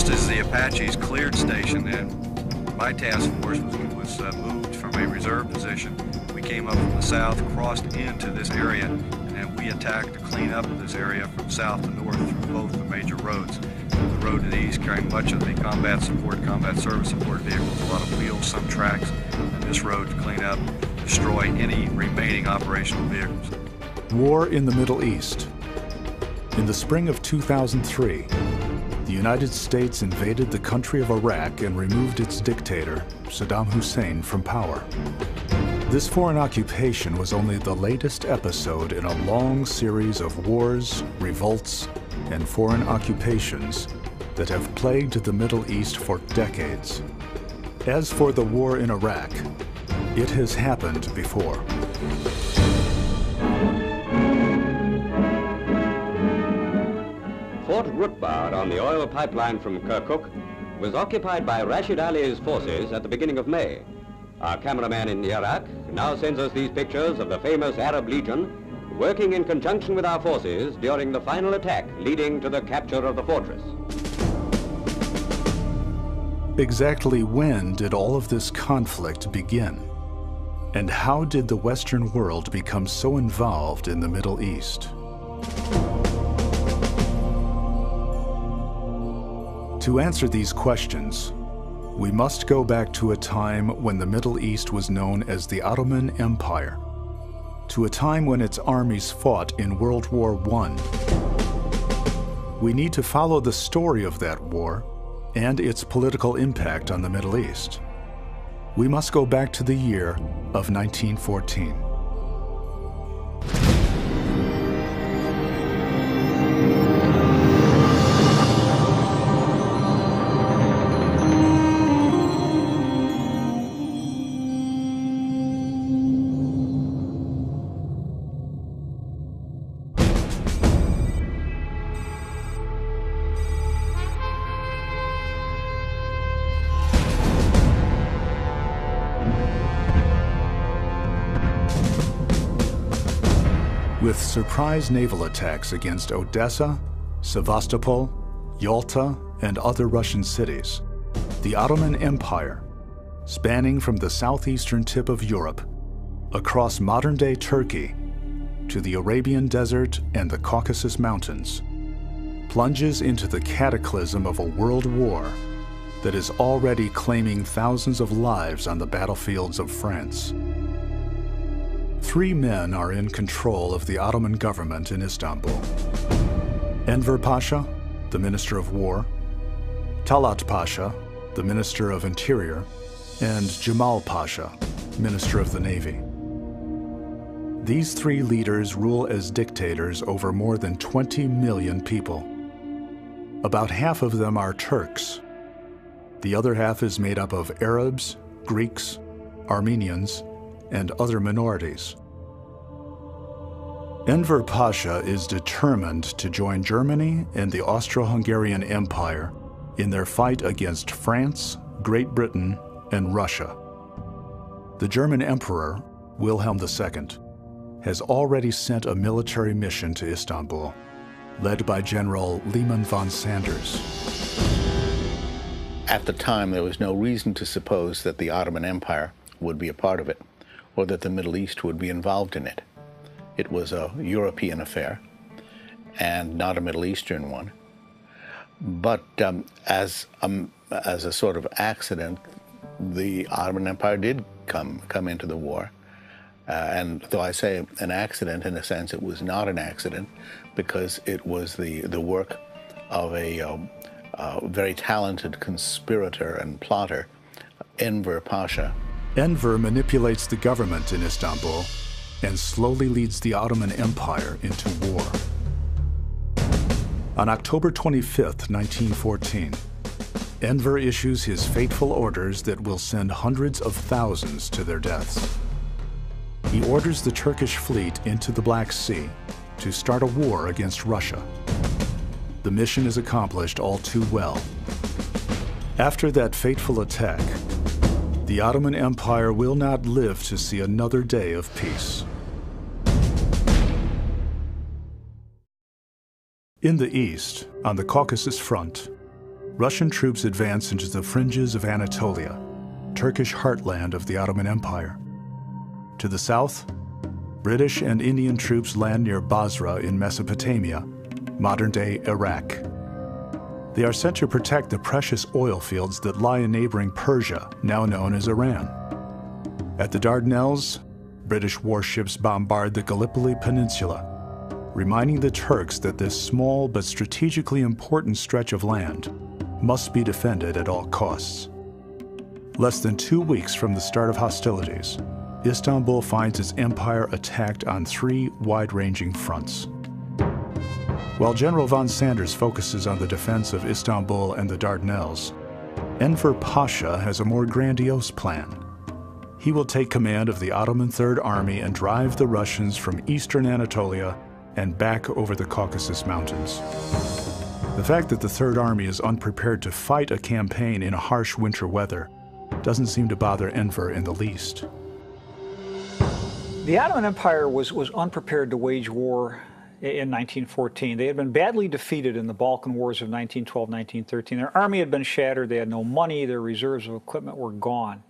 Just as the Apaches cleared station, then my task force was moved from a reserve position. We came up from the south, crossed into this area, and then we attacked to clean up this area from south to north through both the major roads. The road to the east carrying much of the combat service support vehicles, a lot of wheels, some tracks, and this road to clean up, destroy any remaining operational vehicles. War in the Middle East. In the spring of 2003, the United States invaded the country of Iraq and removed its dictator, Saddam Hussein, from power. This foreign occupation was only the latest episode in a long series of wars, revolts, and foreign occupations that have plagued the Middle East for decades. As for the war in Iraq, it has happened before. Fort Rutbard on the oil pipeline from Kirkuk was occupied by Rashid Ali's forces at the beginning of May. Our cameraman in Iraq now sends us these pictures of the famous Arab Legion working in conjunction with our forces during the final attack leading to the capture of the fortress. Exactly when did all of this conflict begin? And how did the Western world become so involved in the Middle East? To answer these questions, we must go back to a time when the Middle East was known as the Ottoman Empire, to a time when its armies fought in World War I. We need to follow the story of that war and its political impact on the Middle East. We must go back to the year of 1914. With surprise naval attacks against Odessa, Sevastopol, Yalta, and other Russian cities, the Ottoman Empire, spanning from the southeastern tip of Europe, across modern-day Turkey, to the Arabian Desert and the Caucasus Mountains, plunges into the cataclysm of a world war that is already claiming thousands of lives on the battlefields of France. Three men are in control of the Ottoman government in Istanbul. Enver Pasha, the Minister of War, Talat Pasha, the Minister of Interior, and Jamal Pasha, Minister of the Navy. These three leaders rule as dictators over more than 20 million people. About half of them are Turks. The other half is made up of Arabs, Greeks, Armenians, and other minorities. Enver Pasha is determined to join Germany and the Austro-Hungarian Empire in their fight against France, Great Britain, and Russia. The German Emperor, Wilhelm II, has already sent a military mission to Istanbul, led by General Lehman von Sanders. At the time, there was no reason to suppose that the Ottoman Empire would be a part of it, or that the Middle East would be involved in it. It was a European affair, and not a Middle Eastern one. But as a sort of accident, the Ottoman Empire did come into the war. And though I say an accident, in a sense, it was not an accident, because it was the work of a very talented conspirator and plotter, Enver Pasha. Enver manipulates the government in Istanbul and slowly leads the Ottoman Empire into war. On October 25th, 1914, Enver issues his fateful orders that will send hundreds of thousands to their deaths. He orders the Turkish fleet into the Black Sea to start a war against Russia. The mission is accomplished all too well. After that fateful attack, the Ottoman Empire will not live to see another day of peace. In the east, on the Caucasus front, Russian troops advance into the fringes of Anatolia, Turkish heartland of the Ottoman Empire. To the south, British and Indian troops land near Basra in Mesopotamia, modern-day Iraq. They are sent to protect the precious oil fields that lie in neighboring Persia, now known as Iran. At the Dardanelles, British warships bombard the Gallipoli Peninsula, reminding the Turks that this small but strategically important stretch of land must be defended at all costs. Less than 2 weeks from the start of hostilities, Istanbul finds its empire attacked on 3 wide-ranging fronts. While General von Sanders focuses on the defense of Istanbul and the Dardanelles, Enver Pasha has a more grandiose plan. He will take command of the Ottoman Third Army and drive the Russians from eastern Anatolia and back over the Caucasus Mountains. The fact that the Third Army is unprepared to fight a campaign in harsh winter weather doesn't seem to bother Enver in the least. The Ottoman Empire was unprepared to wage war in 1914. They had been badly defeated in the Balkan Wars of 1912-1913. Their army had been shattered. They had no money. Their reserves of equipment were gone.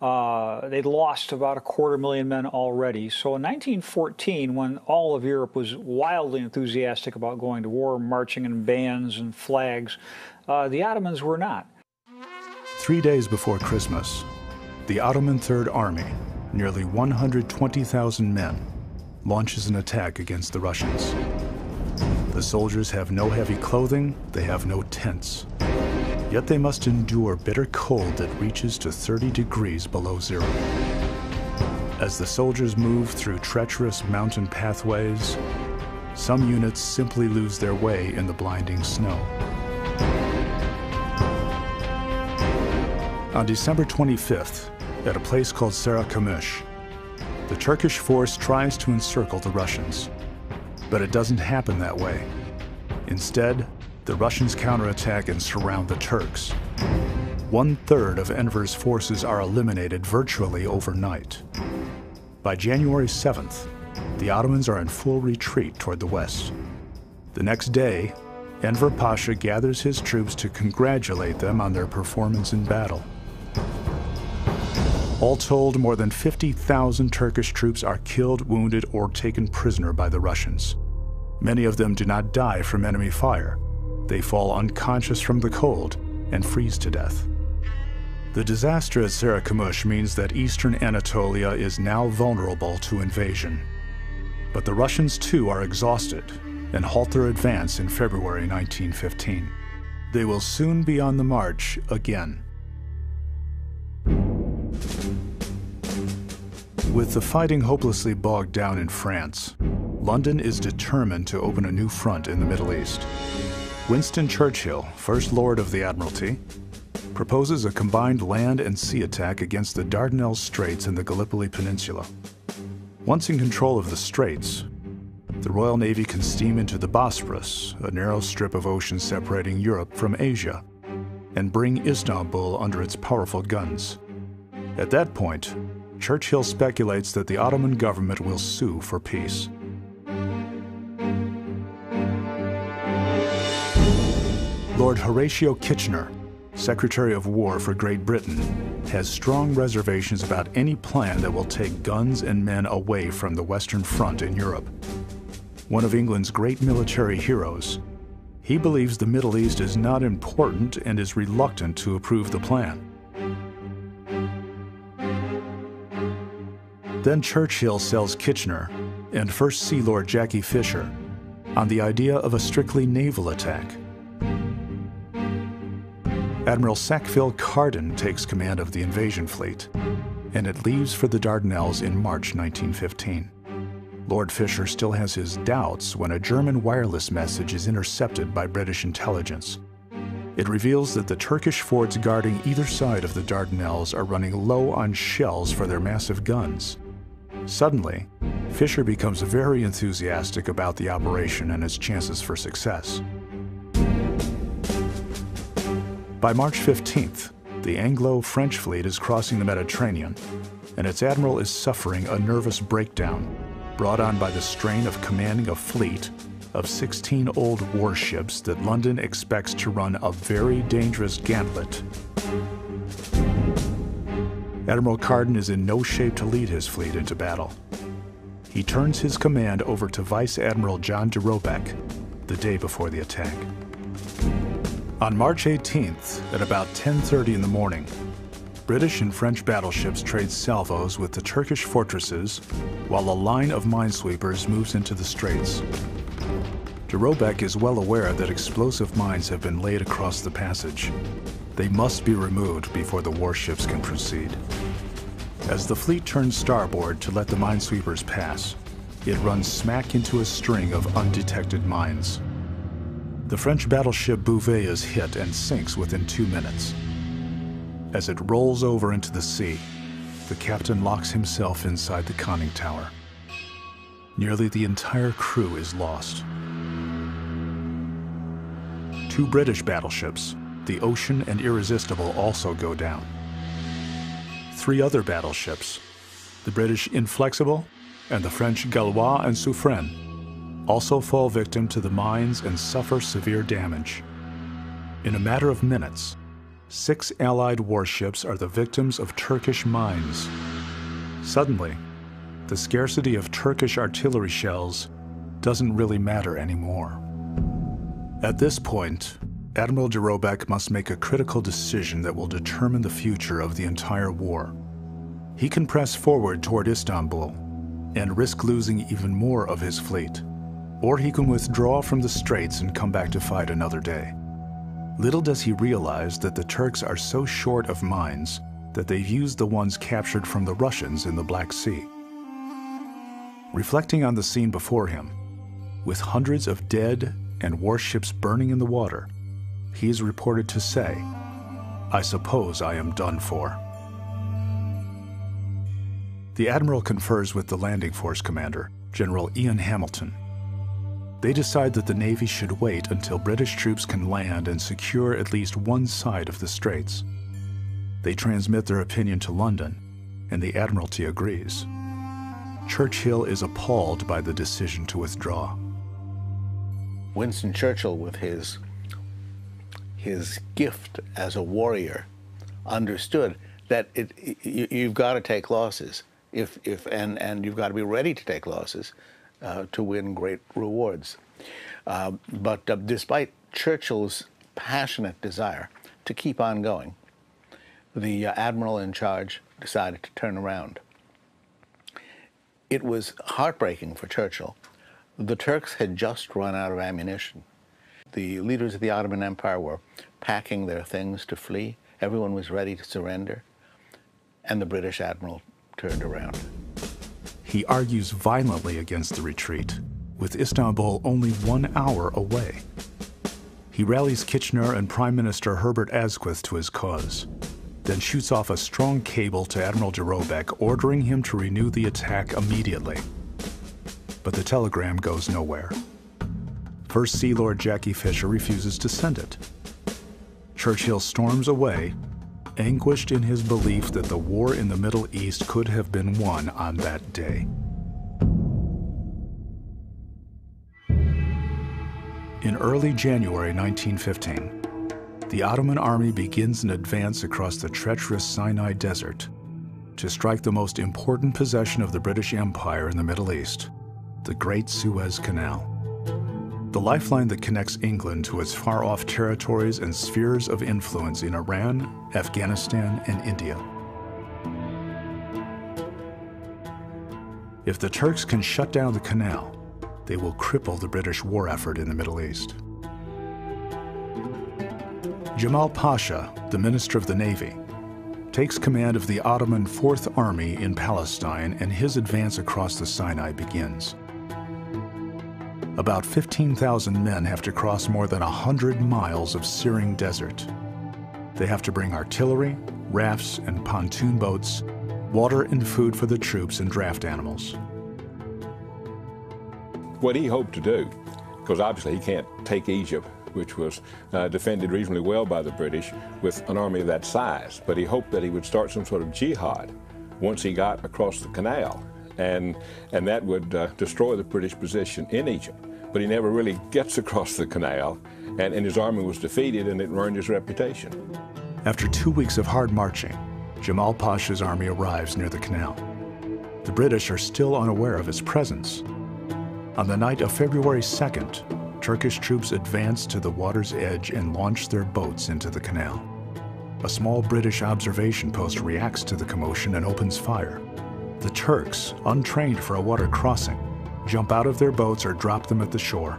They'd lost about 250,000 men already. So in 1914, when all of Europe was wildly enthusiastic about going to war, marching in bands and flags, the Ottomans were not. 3 days before Christmas, the Ottoman Third Army, nearly 120,000 men, launches an attack against the Russians. The soldiers have no heavy clothing, they have no tents. Yet they must endure bitter cold that reaches to 30 degrees below zero. As the soldiers move through treacherous mountain pathways, some units simply lose their way in the blinding snow. On December 25th, at a place called Sarıkamış, the Turkish force tries to encircle the Russians. But it doesn't happen that way. Instead, the Russians counterattack and surround the Turks. 1/3 of Enver's forces are eliminated virtually overnight. By January 7th, the Ottomans are in full retreat toward the west. The next day, Enver Pasha gathers his troops to congratulate them on their performance in battle. All told, more than 50,000 Turkish troops are killed, wounded, or taken prisoner by the Russians. Many of them do not die from enemy fire. They fall unconscious from the cold and freeze to death. The disaster at Sarıkamış means that eastern Anatolia is now vulnerable to invasion. But the Russians too are exhausted and halt their advance in February 1915. They will soon be on the march again. With the fighting hopelessly bogged down in France, London is determined to open a new front in the Middle East. Winston Churchill, First Lord of the Admiralty, proposes a combined land and sea attack against the Dardanelles Straits and the Gallipoli Peninsula. Once in control of the straits, the Royal Navy can steam into the Bosphorus, a narrow strip of ocean separating Europe from Asia, and bring Istanbul under its powerful guns. At that point, Churchill speculates that the Ottoman government will sue for peace. Lord Horatio Kitchener, Secretary of War for Great Britain, has strong reservations about any plan that will take guns and men away from the Western Front in Europe. One of England's great military heroes, he believes the Middle East is not important and is reluctant to approve the plan. Then Churchill sells Kitchener and First Sea Lord Jackie Fisher on the idea of a strictly naval attack. Admiral Sackville Carden takes command of the invasion fleet, and it leaves for the Dardanelles in March 1915. Lord Fisher still has his doubts when a German wireless message is intercepted by British intelligence. It reveals that the Turkish forts guarding either side of the Dardanelles are running low on shells for their massive guns. Suddenly, Fisher becomes very enthusiastic about the operation and its chances for success. By March 15th, the Anglo-French fleet is crossing the Mediterranean, and its admiral is suffering a nervous breakdown brought on by the strain of commanding a fleet of 16 old warships that London expects to run a very dangerous gauntlet. Admiral Carden is in no shape to lead his fleet into battle. He turns his command over to Vice Admiral John de Robeck the day before the attack. On March 18th, at about 10:30 in the morning, British and French battleships trade salvos with the Turkish fortresses while a line of minesweepers moves into the straits. De Robeck is well aware that explosive mines have been laid across the passage. They must be removed before the warships can proceed. As the fleet turns starboard to let the minesweepers pass, it runs smack into a string of undetected mines. The French battleship Bouvet is hit and sinks within 2 minutes. As it rolls over into the sea, the captain locks himself inside the conning tower. Nearly the entire crew is lost. 2 British battleships, the Ocean and Irresistible, also go down. 3 other battleships, the British Inflexible and the French Gaulois and Suffren, also fall victim to the mines and suffer severe damage. In a matter of minutes, 6 Allied warships are the victims of Turkish mines. Suddenly, the scarcity of Turkish artillery shells doesn't really matter anymore. At this point, Admiral de Robeck must make a critical decision that will determine the future of the entire war. He can press forward toward Istanbul and risk losing even more of his fleet, or he can withdraw from the straits and come back to fight another day. Little does he realize that the Turks are so short of mines that they've used the ones captured from the Russians in the Black Sea. Reflecting on the scene before him, with hundreds of dead and warships burning in the water, he is reported to say, "I suppose I am done for." The Admiral confers with the landing force commander, General Ian Hamilton. They decide that the Navy should wait until British troops can land and secure at least one side of the straits. They transmit their opinion to London, and the Admiralty agrees. Churchill is appalled by the decision to withdraw. Winston Churchill, with his gift as a warrior, understood that you've got to take losses, and you've got to be ready to take losses to win great rewards. But despite Churchill's passionate desire to keep on going, the admiral in charge decided to turn around. It was heartbreaking for Churchill. The Turks had just run out of ammunition. The leaders of the Ottoman Empire were packing their things to flee. Everyone was ready to surrender. And the British admiral turned around. He argues violently against the retreat, with Istanbul only 1 hour away. He rallies Kitchener and Prime Minister Herbert Asquith to his cause, then shoots off a strong cable to Admiral de Robeck, ordering him to renew the attack immediately. But the telegram goes nowhere. First Sea Lord Jackie Fisher refuses to send it. Churchill storms away, anguished in his belief that the war in the Middle East could have been won on that day. In early January 1915, the Ottoman army begins an advance across the treacherous Sinai Desert to strike the most important possession of the British Empire in the Middle East, the Great Suez Canal. The lifeline that connects England to its far-off territories and spheres of influence in Iran, Afghanistan, and India. If the Turks can shut down the canal, they will cripple the British war effort in the Middle East. Jamal Pasha, the Minister of the Navy, takes command of the Ottoman Fourth Army in Palestine, and his advance across the Sinai begins. About 15,000 men have to cross more than 100 miles of searing desert. They have to bring artillery, rafts, and pontoon boats, water and food for the troops and draft animals. What he hoped to do, because obviously he can't take Egypt, which was defended reasonably well by the British, with an army of that size, but he hoped that he would start some sort of jihad once he got across the canal, and that would destroy the British position in Egypt. but he never really gets across the canal, and his army was defeated, and it ruined his reputation. After 2 weeks of hard marching, Jamal Pasha's army arrives near the canal. The British are still unaware of its presence. On the night of February 2nd, Turkish troops advance to the water's edge and launch their boats into the canal. A small British observation post reacts to the commotion and opens fire. The Turks, untrained for a water crossing, jump out of their boats or drop them at the shore.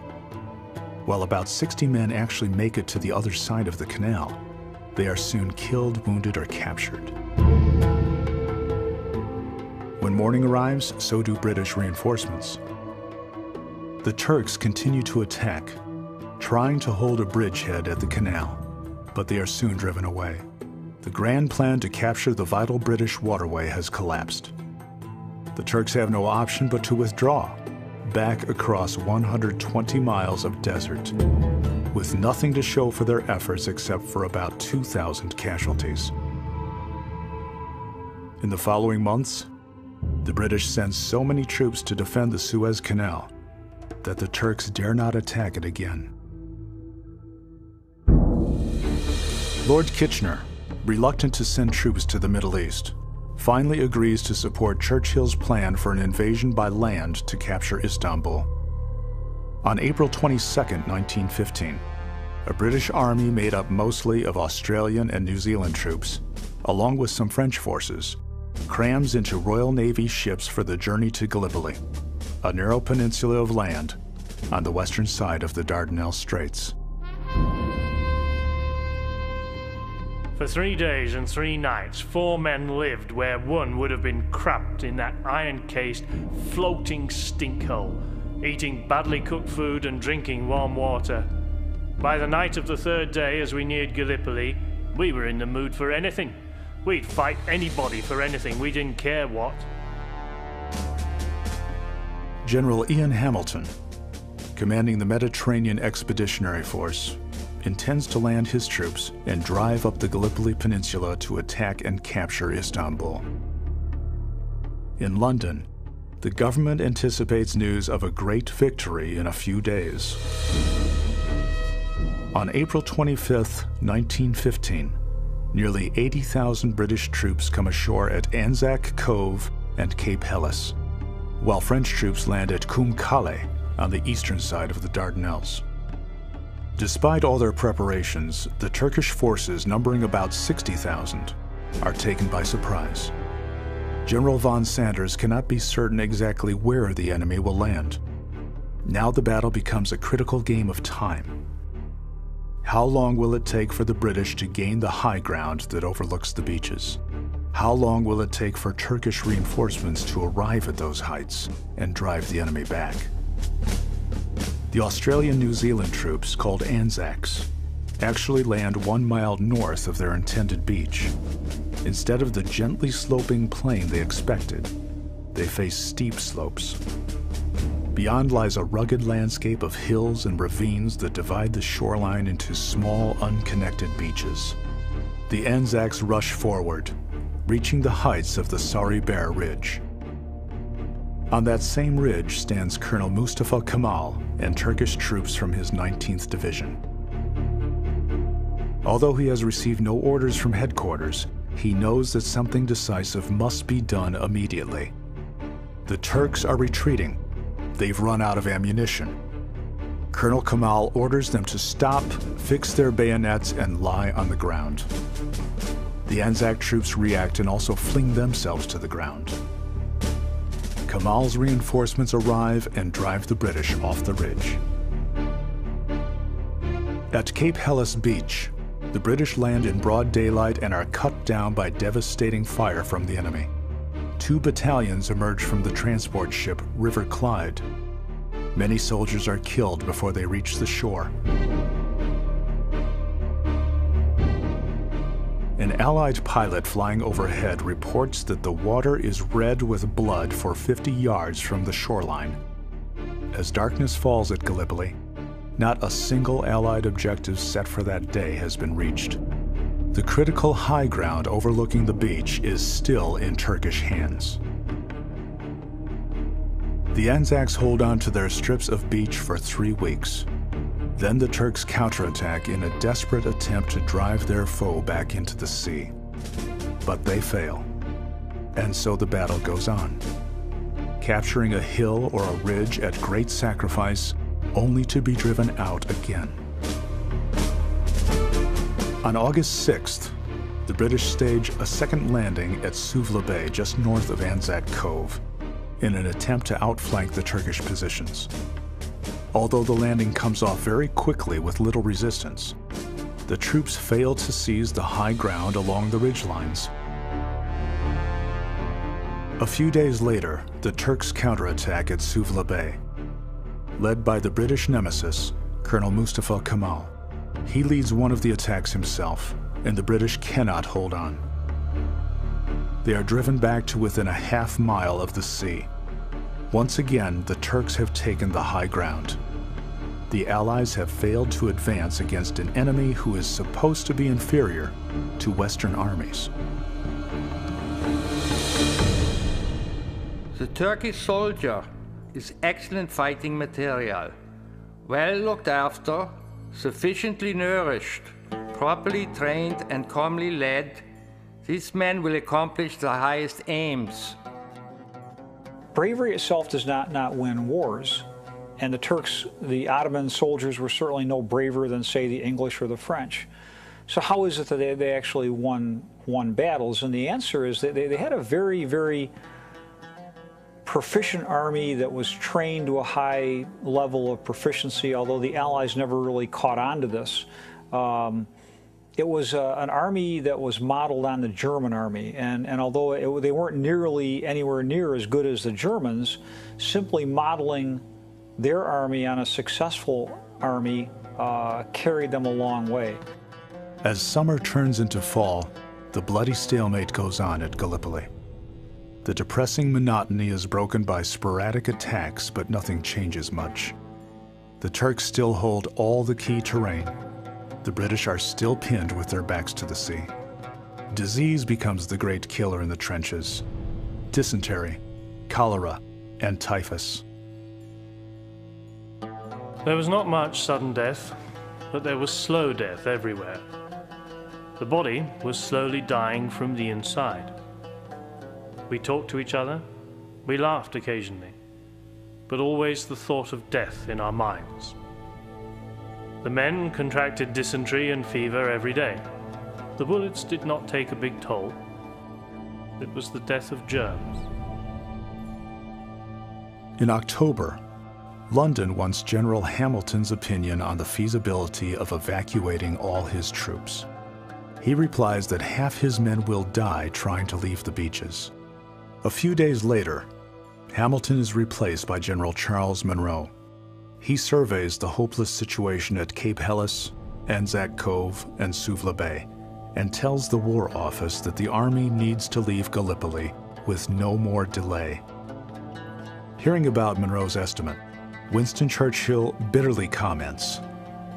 While about 60 men actually make it to the other side of the canal, they are soon killed, wounded, or captured. When morning arrives, so do British reinforcements. The Turks continue to attack, trying to hold a bridgehead at the canal, but they are soon driven away. The grand plan to capture the vital British waterway has collapsed. The Turks have no option but to withdraw, back across 120 miles of desert, with nothing to show for their efforts except for about 2,000 casualties. In the following months, the British send so many troops to defend the Suez Canal that the Turks dare not attack it again. Lord Kitchener, reluctant to send troops to the Middle East, finally agrees to support Churchill's plan for an invasion by land to capture Istanbul. On April 22, 1915, a British army made up mostly of Australian and New Zealand troops, along with some French forces, crams into Royal Navy ships for the journey to Gallipoli, a narrow peninsula of land on the western side of the Dardanelles Straits. For 3 days and 3 nights, 4 men lived where one would have been cramped in that iron-cased, floating stinkhole, eating badly cooked food and drinking warm water. By the night of the 3rd day, as we neared Gallipoli, we were in the mood for anything. We'd fight anybody for anything, we didn't care what. General Ian Hamilton, commanding the Mediterranean Expeditionary Force, intends to land his troops and drive up the Gallipoli Peninsula to attack and capture Istanbul. In London, the government anticipates news of a great victory in a few days. On April 25, 1915, nearly 80,000 British troops come ashore at Anzac Cove and Cape Helles, while French troops land at Kum Kale on the eastern side of the Dardanelles. Despite all their preparations, the Turkish forces, numbering about 60,000, are taken by surprise. General von Sanders cannot be certain exactly where the enemy will land. Now the battle becomes a critical game of time. How long will it take for the British to gain the high ground that overlooks the beaches? How long will it take for Turkish reinforcements to arrive at those heights and drive the enemy back? The Australian-New Zealand troops, called Anzacs, actually land 1 mile north of their intended beach. Instead of the gently sloping plain they expected, they face steep slopes. Beyond lies a rugged landscape of hills and ravines that divide the shoreline into small, unconnected beaches. The Anzacs rush forward, reaching the heights of the Sari Bear Ridge. On that same ridge stands Colonel Mustafa Kemal and Turkish troops from his 19th Division. Although he has received no orders from headquarters, he knows that something decisive must be done immediately. The Turks are retreating. They've run out of ammunition. Colonel Kemal orders them to stop, fix their bayonets, and lie on the ground. The Anzac troops react and also fling themselves to the ground. Kemal's reinforcements arrive and drive the British off the ridge. At Cape Helles Beach, the British land in broad daylight and are cut down by devastating fire from the enemy. 2 battalions emerge from the transport ship River Clyde. Many soldiers are killed before they reach the shore. An Allied pilot flying overhead reports that the water is red with blood for 50 yards from the shoreline. As darkness falls at Gallipoli, not a single Allied objective set for that day has been reached. The critical high ground overlooking the beach is still in Turkish hands. The Anzacs hold on to their strips of beach for 3 weeks. Then the Turks counterattack in a desperate attempt to drive their foe back into the sea. But they fail, and so the battle goes on, capturing a hill or a ridge at great sacrifice, only to be driven out again. On August 6th, the British stage a second landing at Suvla Bay, just north of Anzac Cove, in an attempt to outflank the Turkish positions. Although the landing comes off very quickly with little resistance, the troops fail to seize the high ground along the ridgelines. A few days later, the Turks counterattack at Suvla Bay. Led by the British nemesis, Colonel Mustafa Kemal. He leads one of the attacks himself, and the British cannot hold on. They are driven back to within a half mile of the sea. Once again, the Turks have taken the high ground. The Allies have failed to advance against an enemy who is supposed to be inferior to Western armies. The Turkish soldier is excellent fighting material, well looked after, sufficiently nourished, properly trained and calmly led. These men will accomplish the highest aims. Bravery itself does not win wars. And the Turks, the Ottoman soldiers, were certainly no braver than, say, the English or the French. So how is it that they actually won battles? And the answer is that they had a very, very proficient army that was trained to a high level of proficiency, although the Allies never really caught on to this. It was an army that was modeled on the German army, and although they weren't nearly anywhere near as good as the Germans, simply modeling their army on a successful army carried them a long way. As summer turns into fall, the bloody stalemate goes on at Gallipoli. The depressing monotony is broken by sporadic attacks, but nothing changes much. The Turks still hold all the key terrain. The British are still pinned with their backs to the sea. Disease becomes the great killer in the trenches. Dysentery, cholera, and typhus. There was not much sudden death, but there was slow death everywhere. The body was slowly dying from the inside. We talked to each other, we laughed occasionally, but always the thought of death in our minds. The men contracted dysentery and fever every day. The bullets did not take a big toll. It was the death of germs. In October, London wants General Hamilton's opinion on the feasibility of evacuating all his troops. He replies that half his men will die trying to leave the beaches. A few days later, Hamilton is replaced by General Charles Monro. He surveys the hopeless situation at Cape Helles, Anzac Cove, and Suvla Bay, and tells the War Office that the army needs to leave Gallipoli with no more delay. Hearing about Monro's estimate, Winston Churchill bitterly comments,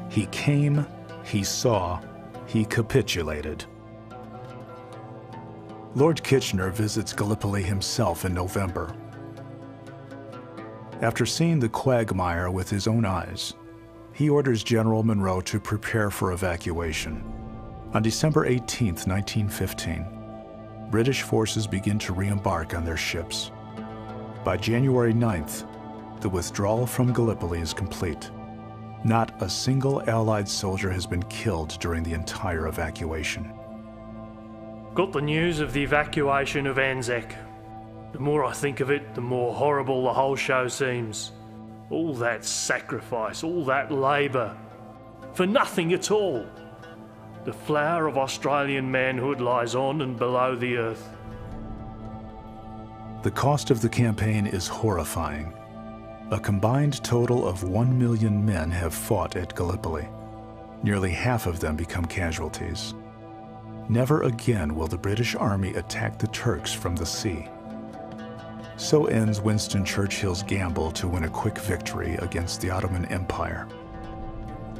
"He came, he saw, he capitulated." Lord Kitchener visits Gallipoli himself in November. After seeing the quagmire with his own eyes, he orders General Monro to prepare for evacuation. On December 18, 1915, British forces begin to re-embark on their ships. By January 9th, the withdrawal from Gallipoli is complete. Not a single Allied soldier has been killed during the entire evacuation. Got the news of the evacuation of Anzac. The more I think of it, the more horrible the whole show seems. All that sacrifice, all that labour, for nothing at all. The flower of Australian manhood lies on and below the earth. The cost of the campaign is horrifying. A combined total of 1 million men have fought at Gallipoli. Nearly half of them become casualties. Never again will the British Army attack the Turks from the sea. So ends Winston Churchill's gamble to win a quick victory against the Ottoman Empire.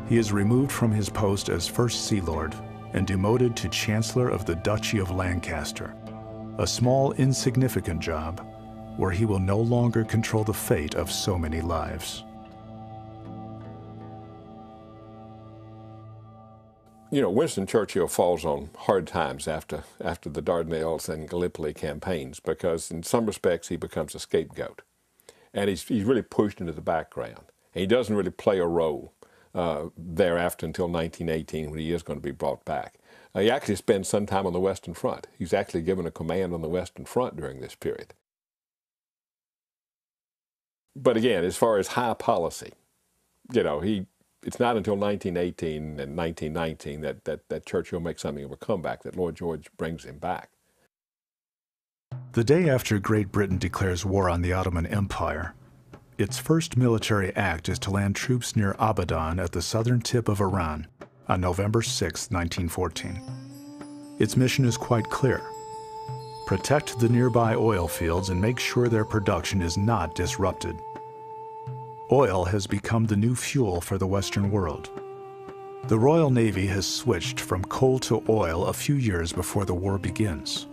He is removed from his post as First Sea Lord and demoted to Chancellor of the Duchy of Lancaster, a small, insignificant job, where he will no longer control the fate of so many lives. You know, Winston Churchill falls on hard times after the Dardanelles and Gallipoli campaigns, because in some respects he becomes a scapegoat. And he's really pushed into the background. And he doesn't really play a role thereafter until 1918, when he is going to be brought back. He actually spends some time on the Western Front. He's actually given a command on the Western Front during this period. But again, as far as high policy, you know, it's not until 1918 and 1919 that Churchill makes something of a comeback, that Lloyd George brings him back. The day after Great Britain declares war on the Ottoman Empire, its first military act is to land troops near Abadan at the southern tip of Iran on November 6, 1914. Its mission is quite clear: protect the nearby oil fields and make sure their production is not disrupted. Oil has become the new fuel for the Western world. The Royal Navy has switched from coal to oil a few years before the war begins.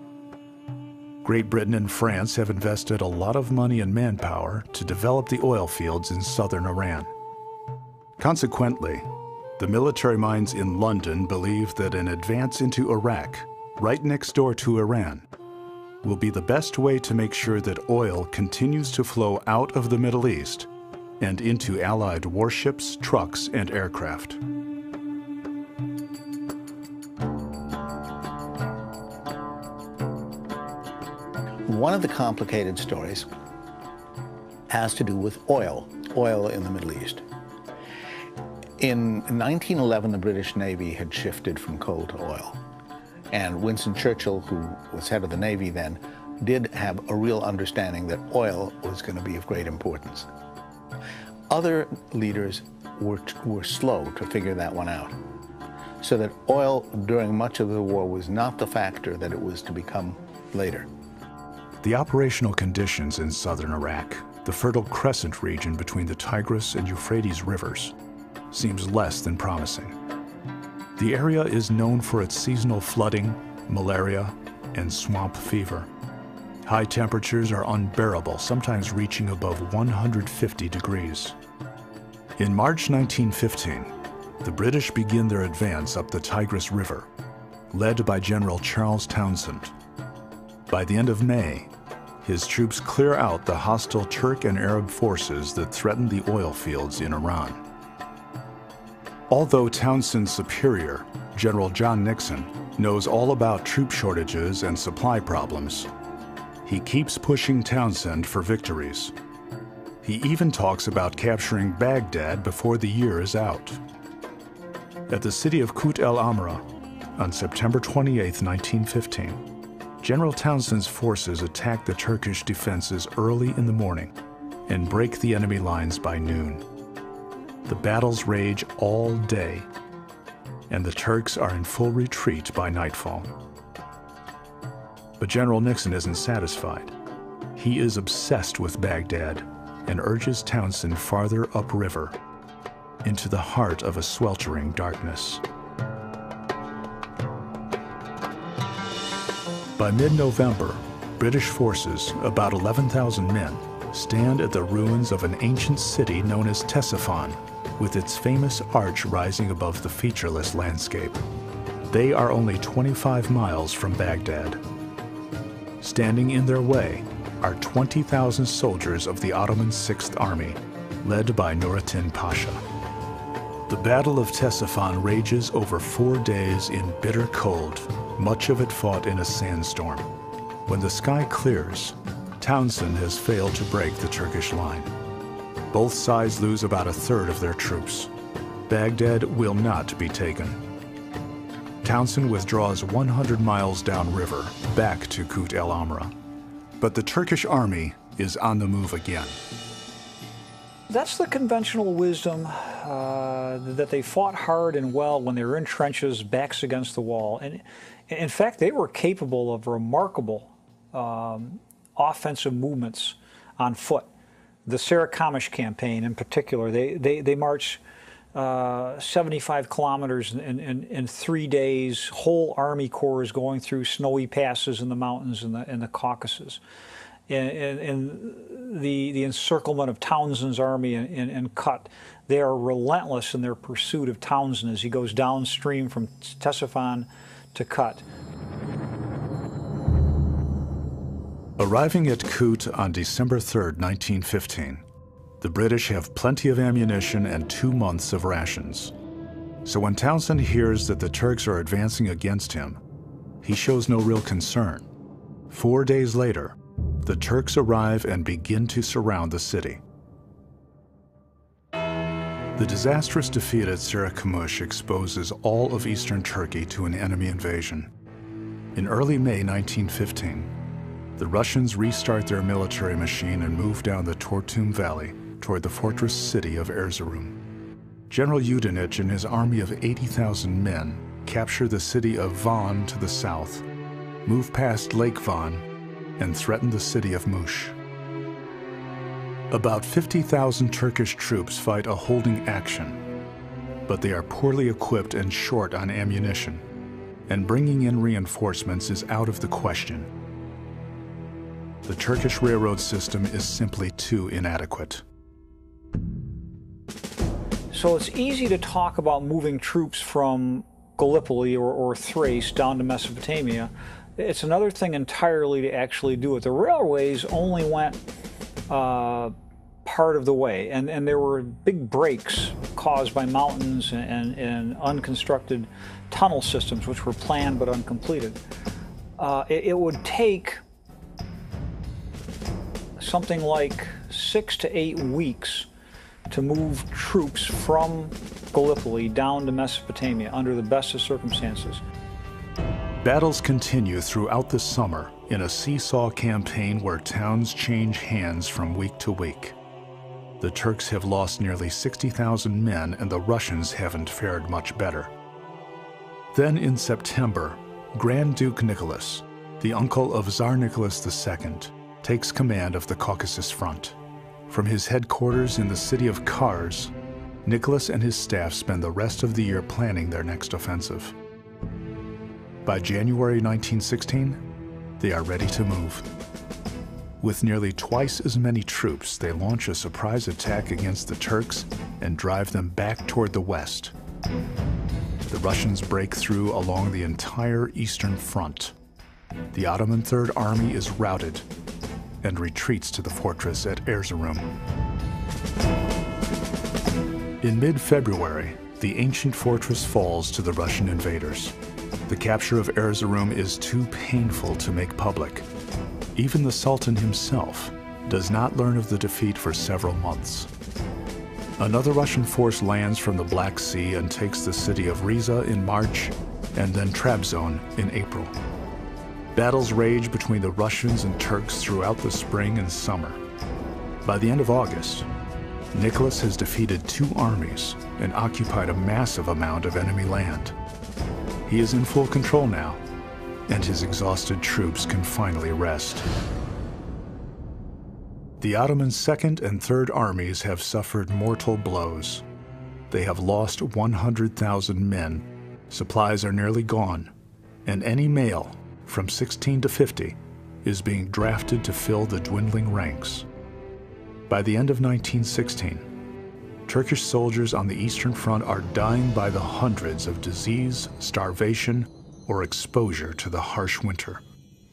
Great Britain and France have invested a lot of money and manpower to develop the oil fields in southern Iran. Consequently, the military minds in London believe that an advance into Iraq, right next door to Iran, will be the best way to make sure that oil continues to flow out of the Middle East and into Allied warships, trucks, and aircraft. One of the complicated stories has to do with oil in the Middle East. In 1911, the British Navy had shifted from coal to oil. And Winston Churchill, who was head of the Navy then, did have a real understanding that oil was going to be of great importance. Other leaders were slow to figure that one out, so that oil during much of the war was not the factor that it was to become later. The operational conditions in southern Iraq, the Fertile Crescent region between the Tigris and Euphrates rivers, seems less than promising. The area is known for its seasonal flooding, malaria, and swamp fever. High temperatures are unbearable, sometimes reaching above 150 degrees. In March 1915, the British begin their advance up the Tigris River, led by General Charles Townshend. By the end of May, his troops clear out the hostile Turk and Arab forces that threaten the oil fields in Iran. Although Townshend's superior, General John Nixon, knows all about troop shortages and supply problems, he keeps pushing Townshend for victories. He even talks about capturing Baghdad before the year is out. At the city of Kut el Amra, on September 28, 1915, General Townshend's forces attack the Turkish defenses early in the morning and break the enemy lines by noon. The battles rage all day, and the Turks are in full retreat by nightfall. But General Nixon isn't satisfied. He is obsessed with Baghdad and urges Townshend farther upriver into the heart of a sweltering darkness. By mid-November, British forces, about 11,000 men, stand at the ruins of an ancient city known as Ctesiphon, with its famous arch rising above the featureless landscape. They are only 25 miles from Baghdad. Standing in their way are 20,000 soldiers of the Ottoman Sixth Army, led by Nurettin Pasha. The Battle of Ctesiphon rages over 4 days in bitter cold, much of it fought in a sandstorm. When the sky clears, Townshend has failed to break the Turkish line. Both sides lose about a third of their troops. Baghdad will not be taken. Townshend withdraws 100 miles downriver, back to Kut el Amra. But the Turkish army is on the move again. That's the conventional wisdom, that they fought hard and well when they were in trenches, backs against the wall. And in fact, they were capable of remarkable offensive movements on foot. The Sarikamish campaign in particular, they marched 75 kilometers in 3 days, whole army corps going through snowy passes in the mountains in the Caucasus. in the encirclement of Townshend's army in Kut. They are relentless in their pursuit of Townshend as he goes downstream from Ctesiphon to Kut. Arriving at Kut on December 3, 1915, the British have plenty of ammunition and 2 months of rations. So when Townshend hears that the Turks are advancing against him, he shows no real concern. 4 days later, the Turks arrive and begin to surround the city. The disastrous defeat at Sarıkamış exposes all of eastern Turkey to an enemy invasion. In early May 1915, the Russians restart their military machine and move down the Tortum Valley toward the fortress city of Erzurum. General Yudenich and his army of 80,000 men capture the city of Van to the south, move past Lake Van, and threaten the city of Muş. About 50,000 Turkish troops fight a holding action, but they are poorly equipped and short on ammunition, and bringing in reinforcements is out of the question. The Turkish railroad system is simply too inadequate. So it's easy to talk about moving troops from Gallipoli or Thrace down to Mesopotamia. It's another thing entirely to actually do it. The railways only went part of the way, and there were big breaks caused by mountains and unconstructed tunnel systems, which were planned but uncompleted. It would take something like 6 to 8 weeks to move troops from Gallipoli down to Mesopotamia under the best of circumstances. Battles continue throughout the summer in a seesaw campaign where towns change hands from week to week. The Turks have lost nearly 60,000 men and the Russians haven't fared much better. Then in September, Grand Duke Nicholas, the uncle of Tsar Nicholas II, takes command of the Caucasus Front. From his headquarters in the city of Kars, Nicholas and his staff spend the rest of the year planning their next offensive. By January 1916, they are ready to move. With nearly twice as many troops, they launch a surprise attack against the Turks and drive them back toward the west. The Russians break through along the entire eastern front. The Ottoman Third Army is routed and retreats to the fortress at Erzurum. In mid-February, the ancient fortress falls to the Russian invaders. The capture of Erzurum is too painful to make public. Even the Sultan himself does not learn of the defeat for several months. Another Russian force lands from the Black Sea and takes the city of Riza in March and then Trabzon in April. Battles rage between the Russians and Turks throughout the spring and summer. By the end of August, Nicholas has defeated 2 armies and occupied a massive amount of enemy land. He is in full control now, and his exhausted troops can finally rest. The Ottoman Second and Third Armies have suffered mortal blows. They have lost 100,000 men, supplies are nearly gone, and any male from 16 to 50 is being drafted to fill the dwindling ranks. By the end of 1916, Turkish soldiers on the Eastern Front are dying by the hundreds of disease, starvation, or exposure to the harsh winter.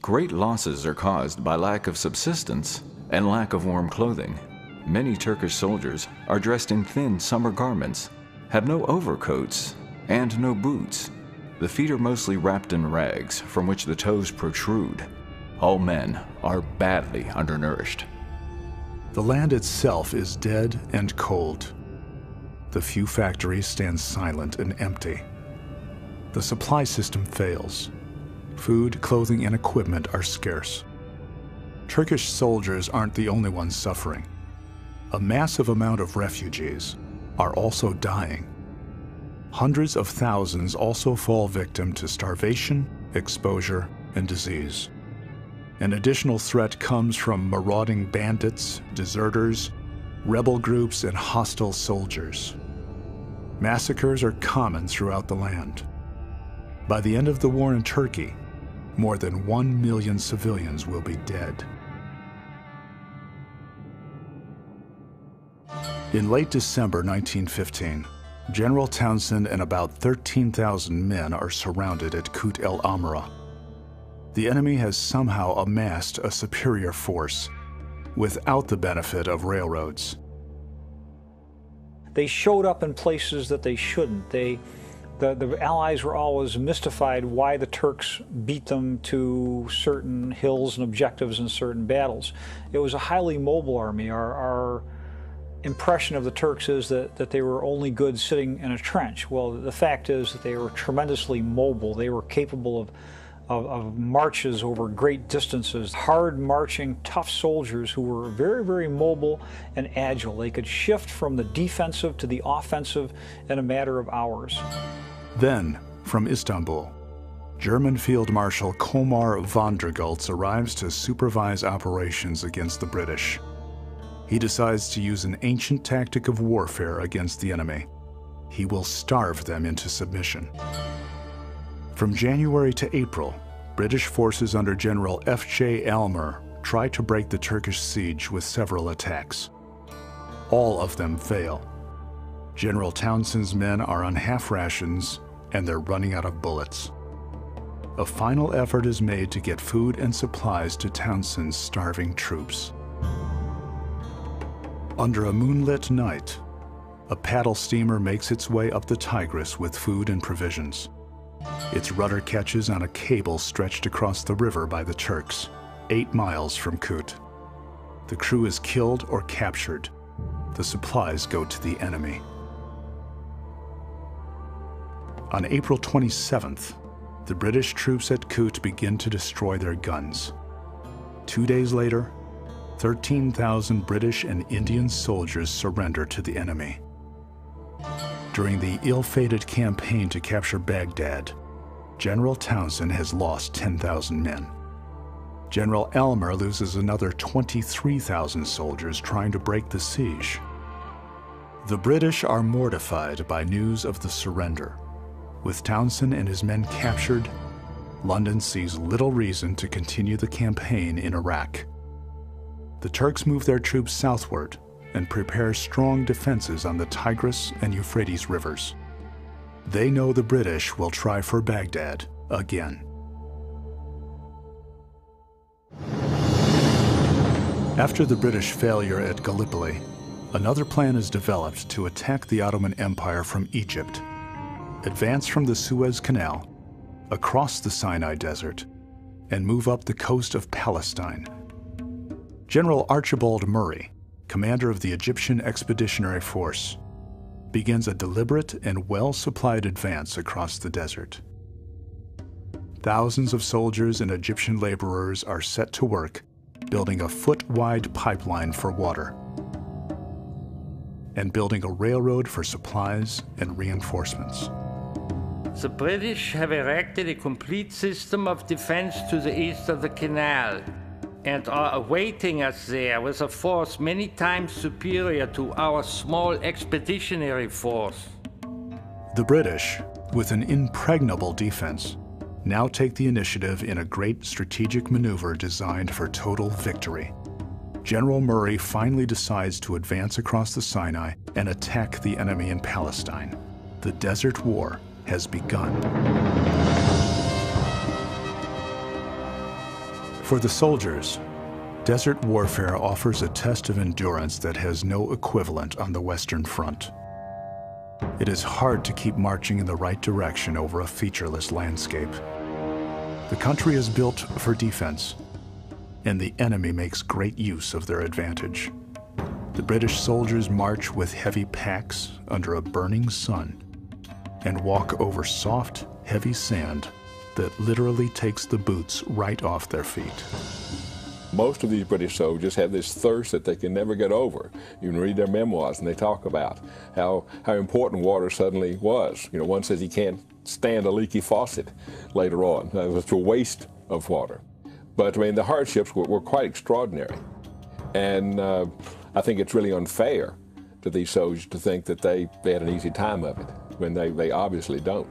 Great losses are caused by lack of subsistence and lack of warm clothing. Many Turkish soldiers are dressed in thin summer garments, have no overcoats, and no boots. The feet are mostly wrapped in rags from which the toes protrude. All men are badly undernourished. The land itself is dead and cold. The few factories stand silent and empty. The supply system fails. Food, clothing, and equipment are scarce. Turkish soldiers aren't the only ones suffering. A massive amount of refugees are also dying. Hundreds of thousands also fall victim to starvation, exposure, and disease. An additional threat comes from marauding bandits, deserters, rebel groups, and hostile soldiers. Massacres are common throughout the land. By the end of the war in Turkey, more than 1 million civilians will be dead. In late December 1915, General Townsend and about 13,000 men are surrounded at Kut el Amra. The enemy has somehow amassed a superior force without the benefit of railroads. They showed up in places that they shouldn't. The Allies were always mystified why the Turks beat them to certain hills and objectives in certain battles. It was a highly mobile army. Our impression of the Turks is that they were only good sitting in a trench. Well, the fact is that they were tremendously mobile. They were capable of marches over great distances, hard marching, tough soldiers who were very, very mobile and agile. They could shift from the defensive to the offensive in a matter of hours. Then, from Istanbul, German Field Marshal Komar von der Goltz arrives to supervise operations against the British. He decides to use an ancient tactic of warfare against the enemy. He will starve them into submission. From January to April, British forces under General F.J. Aylmer try to break the Turkish siege with several attacks. All of them fail. General Townsend's men are on half rations and they're running out of bullets. A final effort is made to get food and supplies to Townsend's starving troops. Under a moonlit night, a paddle steamer makes its way up the Tigris with food and provisions. Its rudder catches on a cable stretched across the river by the Turks, 8 miles from Kut. The crew is killed or captured. The supplies go to the enemy. On April 27th, the British troops at Kut begin to destroy their guns. 2 days later, 13,000 British and Indian soldiers surrender to the enemy. During the ill-fated campaign to capture Baghdad, General Townsend has lost 10,000 men. General Aylmer loses another 23,000 soldiers trying to break the siege. The British are mortified by news of the surrender. With Townsend and his men captured, London sees little reason to continue the campaign in Iraq. The Turks move their troops southward and prepare strong defenses on the Tigris and Euphrates rivers. They know the British will try for Baghdad again. After the British failure at Gallipoli, another plan is developed to attack the Ottoman Empire from Egypt, advance from the Suez Canal, across the Sinai Desert, and move up the coast of Palestine. General Archibald Murray, commander of the Egyptian Expeditionary Force, begins a deliberate and well-supplied advance across the desert. Thousands of soldiers and Egyptian laborers are set to work building a foot-wide pipeline for water and building a railroad for supplies and reinforcements. The British have erected a complete system of defense to the east of the canal and are awaiting us there with a force many times superior to our small expeditionary force. The British, with an impregnable defense, now take the initiative in a great strategic maneuver designed for total victory. General Murray finally decides to advance across the Sinai and attack the enemy in Palestine. The Desert War has begun. For the soldiers, desert warfare offers a test of endurance that has no equivalent on the Western Front. It is hard to keep marching in the right direction over a featureless landscape. The country is built for defense, and the enemy makes great use of their advantage. The British soldiers march with heavy packs under a burning sun and walk over soft, heavy sand that literally takes the boots right off their feet. Most of these British soldiers have this thirst that they can never get over. You can read their memoirs and they talk about how important water suddenly was. You know, one says he can't stand a leaky faucet later on. It was a waste of water. But I mean, the hardships were quite extraordinary. And I think it's really unfair to these soldiers to think that they had an easy time of it, when they obviously don't.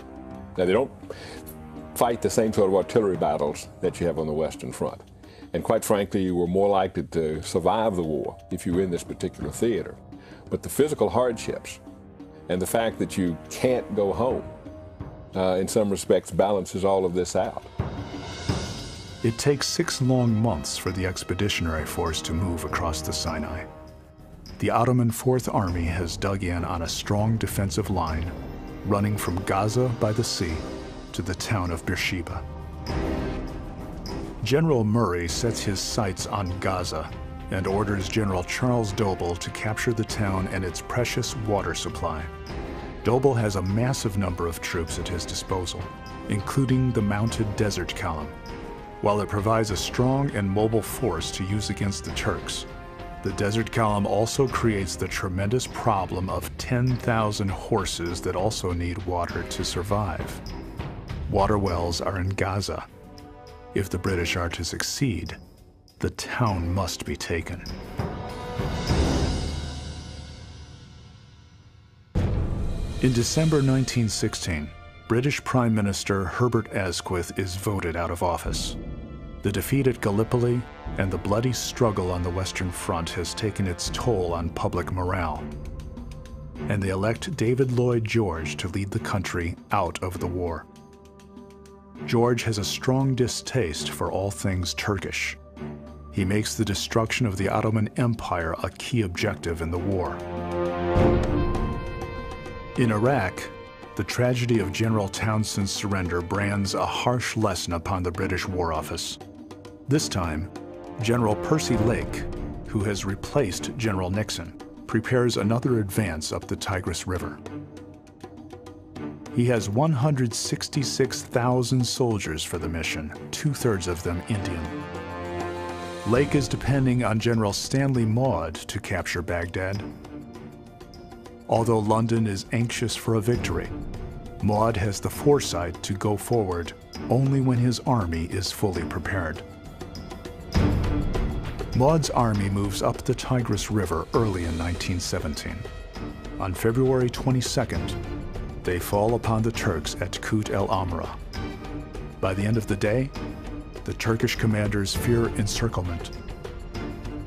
Now, they don't fight the same sort of artillery battles that you have on the Western Front. And quite frankly, you were more likely to survive the war if you were in this particular theater. But the physical hardships and the fact that you can't go home, in some respects, balances all of this out. It takes 6 long months for the expeditionary force to move across the Sinai. The Ottoman Fourth Army has dug in on a strong defensive line, running from Gaza by the sea to the town of Beersheba. General Murray sets his sights on Gaza and orders General Charles Doble to capture the town and its precious water supply. Doble has a massive number of troops at his disposal, including the mounted Desert Column. While it provides a strong and mobile force to use against the Turks, the Desert Column also creates the tremendous problem of 10,000 horses that also need water to survive. Water wells are in Gaza. If the British are to succeed, the town must be taken. In December 1916, British Prime Minister Herbert Asquith is voted out of office. The defeat at Gallipoli and the bloody struggle on the Western Front has taken its toll on public morale, and they elect David Lloyd George to lead the country out of the war. George has a strong distaste for all things Turkish. He makes the destruction of the Ottoman Empire a key objective in the war. In Iraq, the tragedy of General Townshend's surrender brands a harsh lesson upon the British War Office. This time, General Percy Lake, who has replaced General Nixon, prepares another advance up the Tigris River. He has 166,000 soldiers for the mission, 2/3 of them Indian. Lake is depending on General Stanley Maude to capture Baghdad. Although London is anxious for a victory, Maude has the foresight to go forward only when his army is fully prepared. Maude's army moves up the Tigris River early in 1917. On February 22nd, they fall upon the Turks at Kut el Amra. By the end of the day, the Turkish commanders fear encirclement.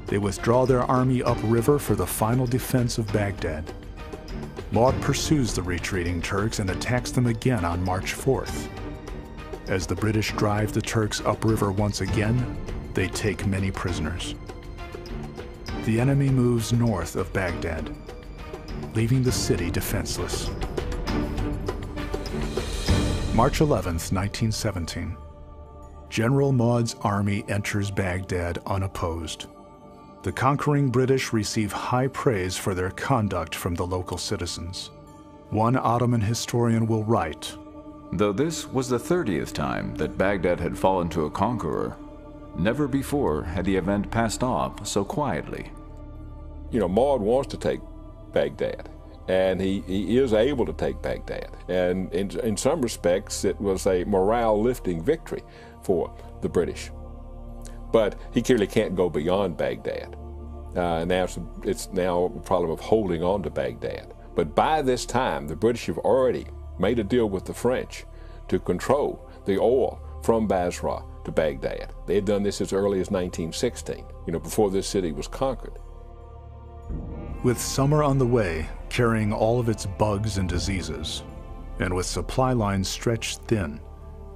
They withdraw their army upriver for the final defense of Baghdad. Maude pursues the retreating Turks and attacks them again on March 4th. As the British drive the Turks upriver once again, they take many prisoners. The enemy moves north of Baghdad, leaving the city defenseless. March 11th, 1917. General Maude's army enters Baghdad unopposed. The conquering British receive high praise for their conduct from the local citizens. One Ottoman historian will write, "Though this was the 30th time that Baghdad had fallen to a conqueror, never before had the event passed off so quietly." You know, Maude wants to take Baghdad, and he is able to take Baghdad. And in some respects, it was a morale-lifting victory for the British. But he clearly can't go beyond Baghdad. Now it's now a problem of holding on to Baghdad. But by this time, the British have already made a deal with the French to control the oil from Basra to Baghdad. They had done this as early as 1916, before this city was conquered. With summer on the way, carrying all of its bugs and diseases, and with supply lines stretched thin,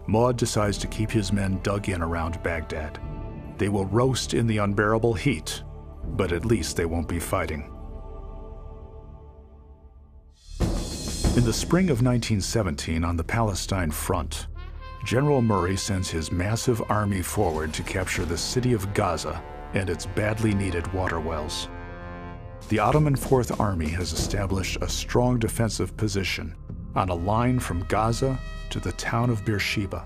Maude decides to keep his men dug in around Baghdad. They will roast in the unbearable heat, but at least they won't be fighting. In the spring of 1917, on the Palestine front, General Murray sends his massive army forward to capture the city of Gaza and its badly needed water wells. The Ottoman Fourth Army has established a strong defensive position on a line from Gaza to the town of Beersheba,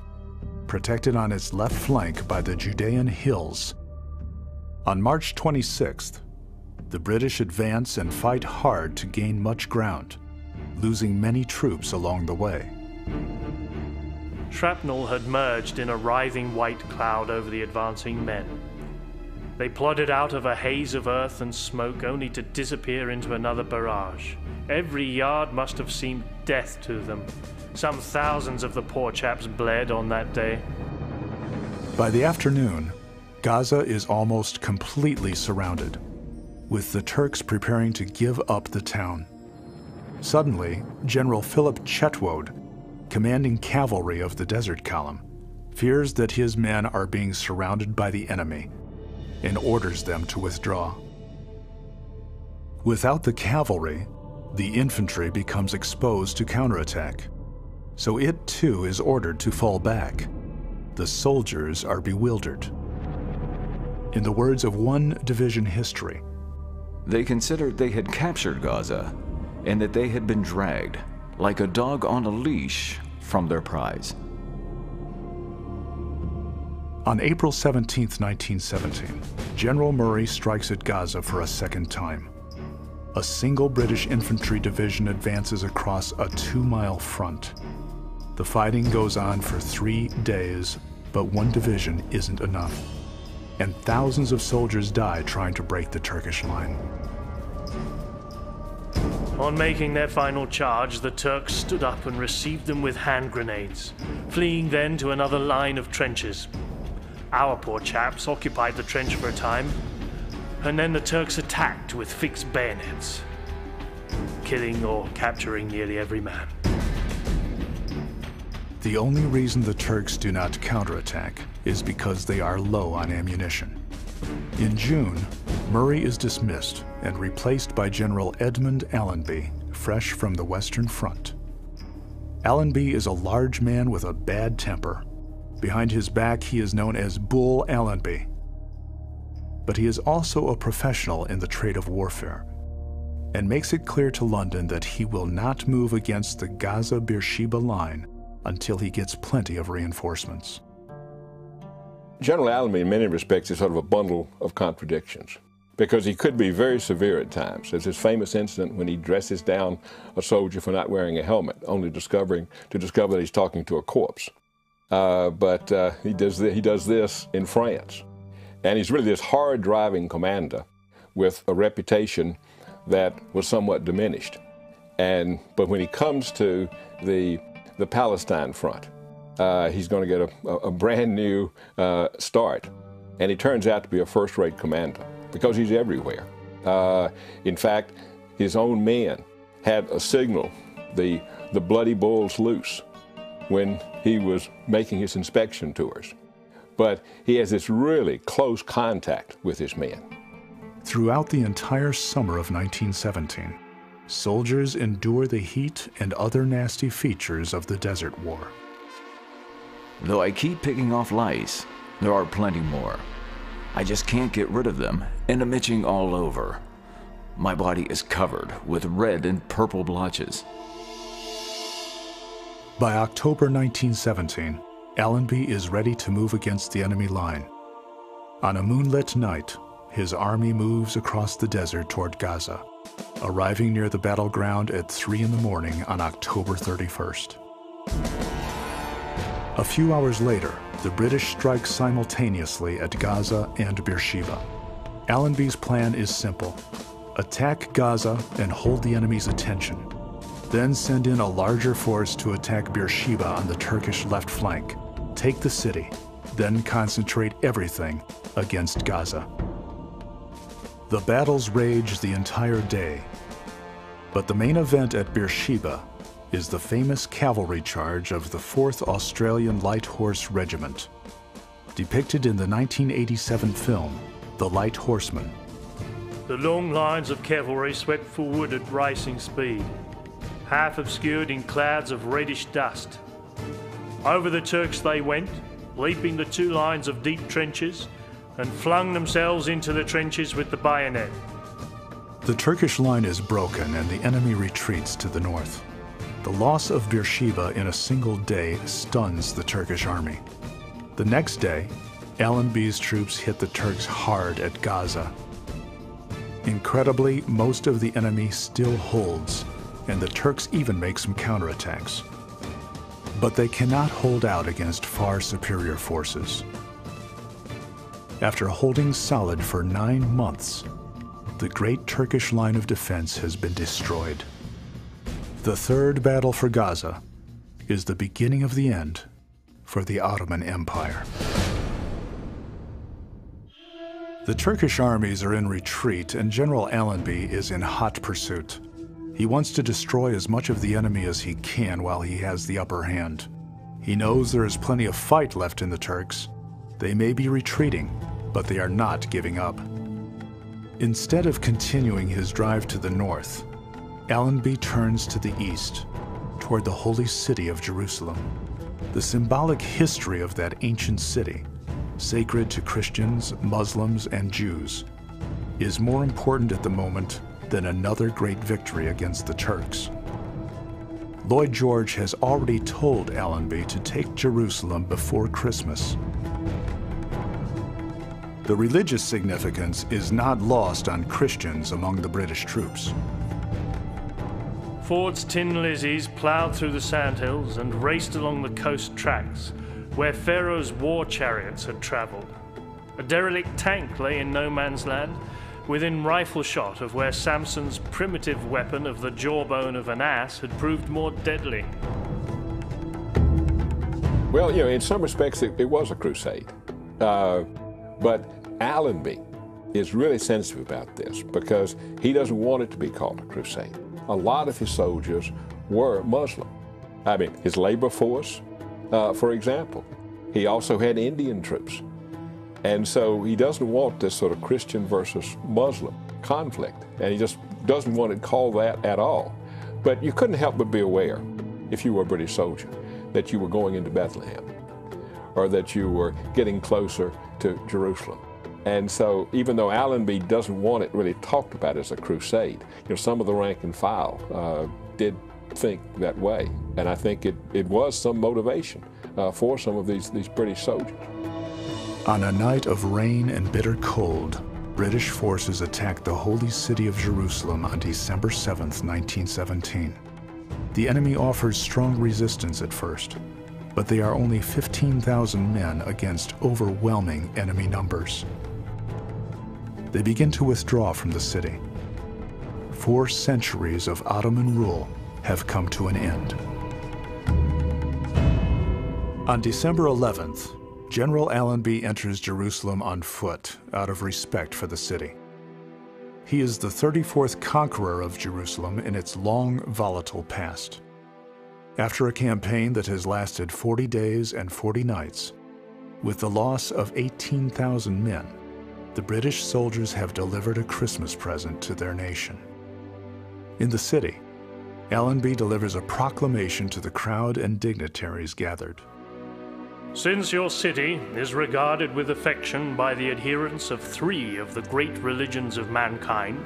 protected on its left flank by the Judean hills. On March 26th, the British advance and fight hard to gain much ground, losing many troops along the way. Shrapnel had merged in a writhing white cloud over the advancing men. They plodded out of a haze of earth and smoke only to disappear into another barrage. Every yard must have seemed death to them. Some thousands of the poor chaps bled on that day. By the afternoon, Gaza is almost completely surrounded. with the Turks preparing to give up the town. Suddenly, General Philip Chetwode, commanding cavalry of the Desert Column, fears that his men are being surrounded by the enemy and orders them to withdraw. Without the cavalry, the infantry becomes exposed to counterattack, so it too is ordered to fall back. The soldiers are bewildered. In the words of one division history, they considered they had captured Gaza and that they had been dragged, like a dog on a leash, from their prize. On April 17, 1917, General Murray strikes at Gaza for a second time. A single British infantry division advances across a 2-mile front. The fighting goes on for 3 days, but one division isn't enough, and thousands of soldiers die trying to break the Turkish line. On making their final charge, the Turks stood up and received them with hand grenades, fleeing then to another line of trenches. Our poor chaps occupied the trench for a time, and then the Turks attacked with fixed bayonets, killing or capturing nearly every man. The only reason the Turks do not counterattack is because they are low on ammunition. In June, Murray is dismissed and replaced by General Edmund Allenby, fresh from the Western Front. Allenby is a large man with a bad temper. Behind his back, he is known as Bull Allenby. But he is also a professional in the trade of warfare and makes it clear to London that he will not move against the Gaza-Beersheba line until he gets plenty of reinforcements. General Allenby, in many respects, is sort of a bundle of contradictions, because he could be very severe at times. There's his famous incident when he dresses down a soldier for not wearing a helmet, only to discover that he's talking to a corpse. But he does this in France. And he's really this hard-driving commander with a reputation that was somewhat diminished. But when he comes to the Palestine front, he's going to get a brand new start. And he turns out to be a first-rate commander because he's everywhere. In fact, his own men had a signal, the bloody bulls loose, when he was making his inspection tours. But he has this really close contact with his men. Throughout the entire summer of 1917, soldiers endure the heat and other nasty features of the Desert War. Though I keep picking off lice, there are plenty more. I just can't get rid of them, and I'm itching all over. My body is covered with red and purple blotches. By October 1917, Allenby is ready to move against the enemy line. On a moonlit night, his army moves across the desert toward Gaza, arriving near the battleground at 3 in the morning on October 31st. A few hours later, the British strike simultaneously at Gaza and Beersheba. Allenby's plan is simple: attack Gaza and hold the enemy's attention, then send in a larger force to attack Beersheba on the Turkish left flank, take the city, then concentrate everything against Gaza. The battles rage the entire day, but the main event at Beersheba is the famous cavalry charge of the 4th Australian Light Horse Regiment, depicted in the 1987 film, The Light Horseman. The long lines of cavalry swept forward at racing speed, half obscured in clouds of reddish dust. Over the Turks they went, leaping the 2 lines of deep trenches, and flung themselves into the trenches with the bayonet. The Turkish line is broken and the enemy retreats to the north. The loss of Beersheba in a single day stuns the Turkish army. The next day, Allenby's troops hit the Turks hard at Gaza. Incredibly, most of the enemy still holds, and the Turks even make some counterattacks. But they cannot hold out against far superior forces. After holding solid for 9 months, the great Turkish line of defense has been destroyed. The third battle for Gaza is the beginning of the end for the Ottoman Empire. The Turkish armies are in retreat and General Allenby is in hot pursuit. He wants to destroy as much of the enemy as he can while he has the upper hand. He knows there is plenty of fight left in the Turks. They may be retreating, but they are not giving up. Instead of continuing his drive to the north, Allenby turns to the east, toward the holy city of Jerusalem. The symbolic history of that ancient city, sacred to Christians, Muslims, and Jews, is more important at the moment than another great victory against the Turks. Lloyd George has already told Allenby to take Jerusalem before Christmas. The religious significance is not lost on Christians among the British troops. Ford's Tin Lizzies ploughed through the sandhills and raced along the coast tracks where Pharaoh's war chariots had travelled. A derelict tank lay in no man's land, within rifle shot of where Samson's primitive weapon of the jawbone of an ass had proved more deadly. Well, in some respects it was a crusade. But Allenby is really sensitive about this because he doesn't want it to be called a crusade. A lot of his soldiers were Muslim. I mean, his labor force, for example. He also had Indian troops. And so he doesn't want this sort of Christian versus Muslim conflict. And he just doesn't want it called that at all. But you couldn't help but be aware, if you were a British soldier, that you were going into Bethlehem or that you were getting closer to Jerusalem. And so even though Allenby doesn't want it really talked about as a crusade, some of the rank and file did think that way. And I think it was some motivation for some of these British soldiers. On a night of rain and bitter cold, British forces attacked the holy city of Jerusalem on December 7th, 1917. The enemy offers strong resistance at first, but they are only 15,000 men against overwhelming enemy numbers. They begin to withdraw from the city. 4 centuries of Ottoman rule have come to an end. On December 11th, General Allenby enters Jerusalem on foot out of respect for the city. He is the 34th conqueror of Jerusalem in its long, volatile past. After a campaign that has lasted 40 days and 40 nights, with the loss of 18,000 men, the British soldiers have delivered a Christmas present to their nation. In the city, Allenby delivers a proclamation to the crowd and dignitaries gathered. Since your city is regarded with affection by the adherents of 3 of the great religions of mankind,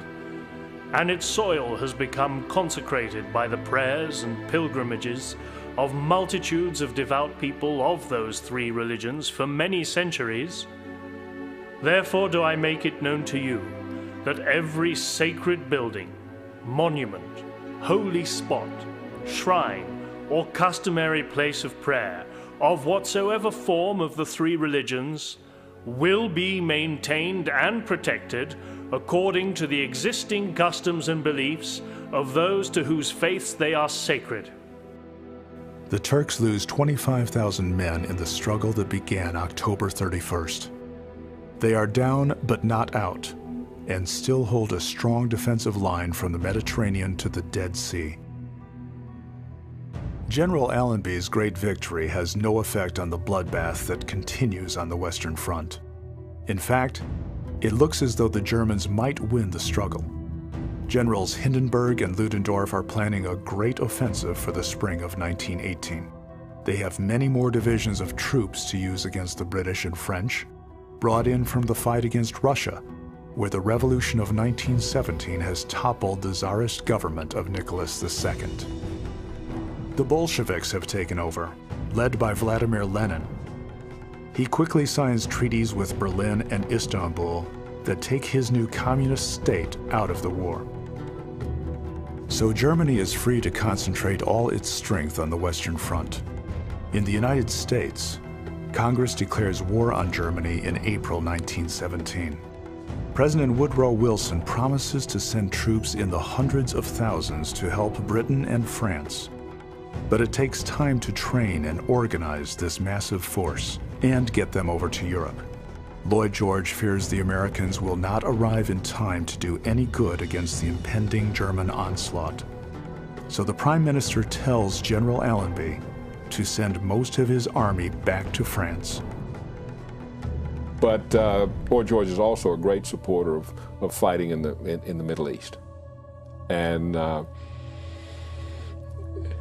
and its soil has become consecrated by the prayers and pilgrimages of multitudes of devout people of those 3 religions for many centuries, therefore do I make it known to you that every sacred building, monument, holy spot, shrine, or customary place of prayer, of whatsoever form of the 3 religions, will be maintained and protected according to the existing customs and beliefs of those to whose faiths they are sacred. The Turks lose 25,000 men in the struggle that began October 31st. They are down but not out, and still hold a strong defensive line from the Mediterranean to the Dead Sea. General Allenby's great victory has no effect on the bloodbath that continues on the Western Front. In fact, it looks as though the Germans might win the struggle. Generals Hindenburg and Ludendorff are planning a great offensive for the spring of 1918. They have many more divisions of troops to use against the British and French, brought in from the fight against Russia, where the revolution of 1917 has toppled the Tsarist government of Nicholas II. The Bolsheviks have taken over, led by Vladimir Lenin. He quickly signs treaties with Berlin and Istanbul that take his new communist state out of the war. So Germany is free to concentrate all its strength on the Western Front. In the United States, Congress declares war on Germany in April 1917. President Woodrow Wilson promises to send troops in the hundreds of thousands to help Britain and France. But it takes time to train and organize this massive force and get them over to Europe. Lloyd George fears the Americans will not arrive in time to do any good against the impending German onslaught. So the Prime Minister tells General Allenby to send most of his army back to France. But Lloyd George is also a great supporter of fighting in the Middle East. And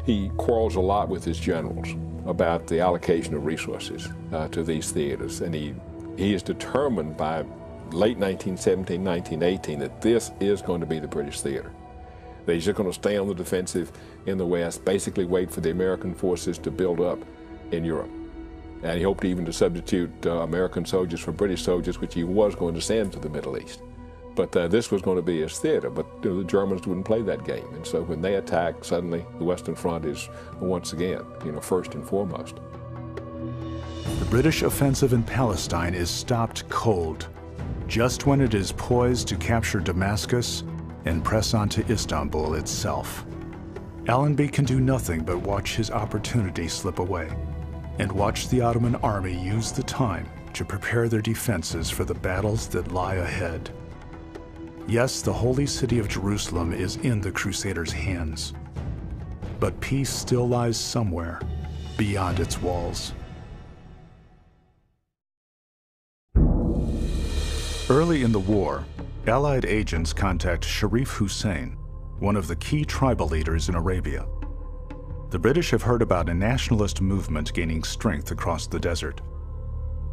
he quarrels a lot with his generals about the allocation of resources to these theaters. And he is determined by late 1917, 1918 that this is going to be the British theater. They're just going to stay on the defensive in the West, basically wait for the American forces to build up in Europe. And he hoped even to substitute American soldiers for British soldiers, which he was going to send to the Middle East. But this was going to be his theater, but the Germans wouldn't play that game. And so when they attack, suddenly the Western Front is, once again, first and foremost. The British offensive in Palestine is stopped cold, just when it is poised to capture Damascus and press on to Istanbul itself. Allenby can do nothing but watch his opportunity slip away, and watch the Ottoman army use the time to prepare their defenses for the battles that lie ahead. Yes, the holy city of Jerusalem is in the Crusaders' hands, but peace still lies somewhere beyond its walls. Early in the war, Allied agents contact Sharif Hussein, one of the key tribal leaders in Arabia. The British have heard about a nationalist movement gaining strength across the desert.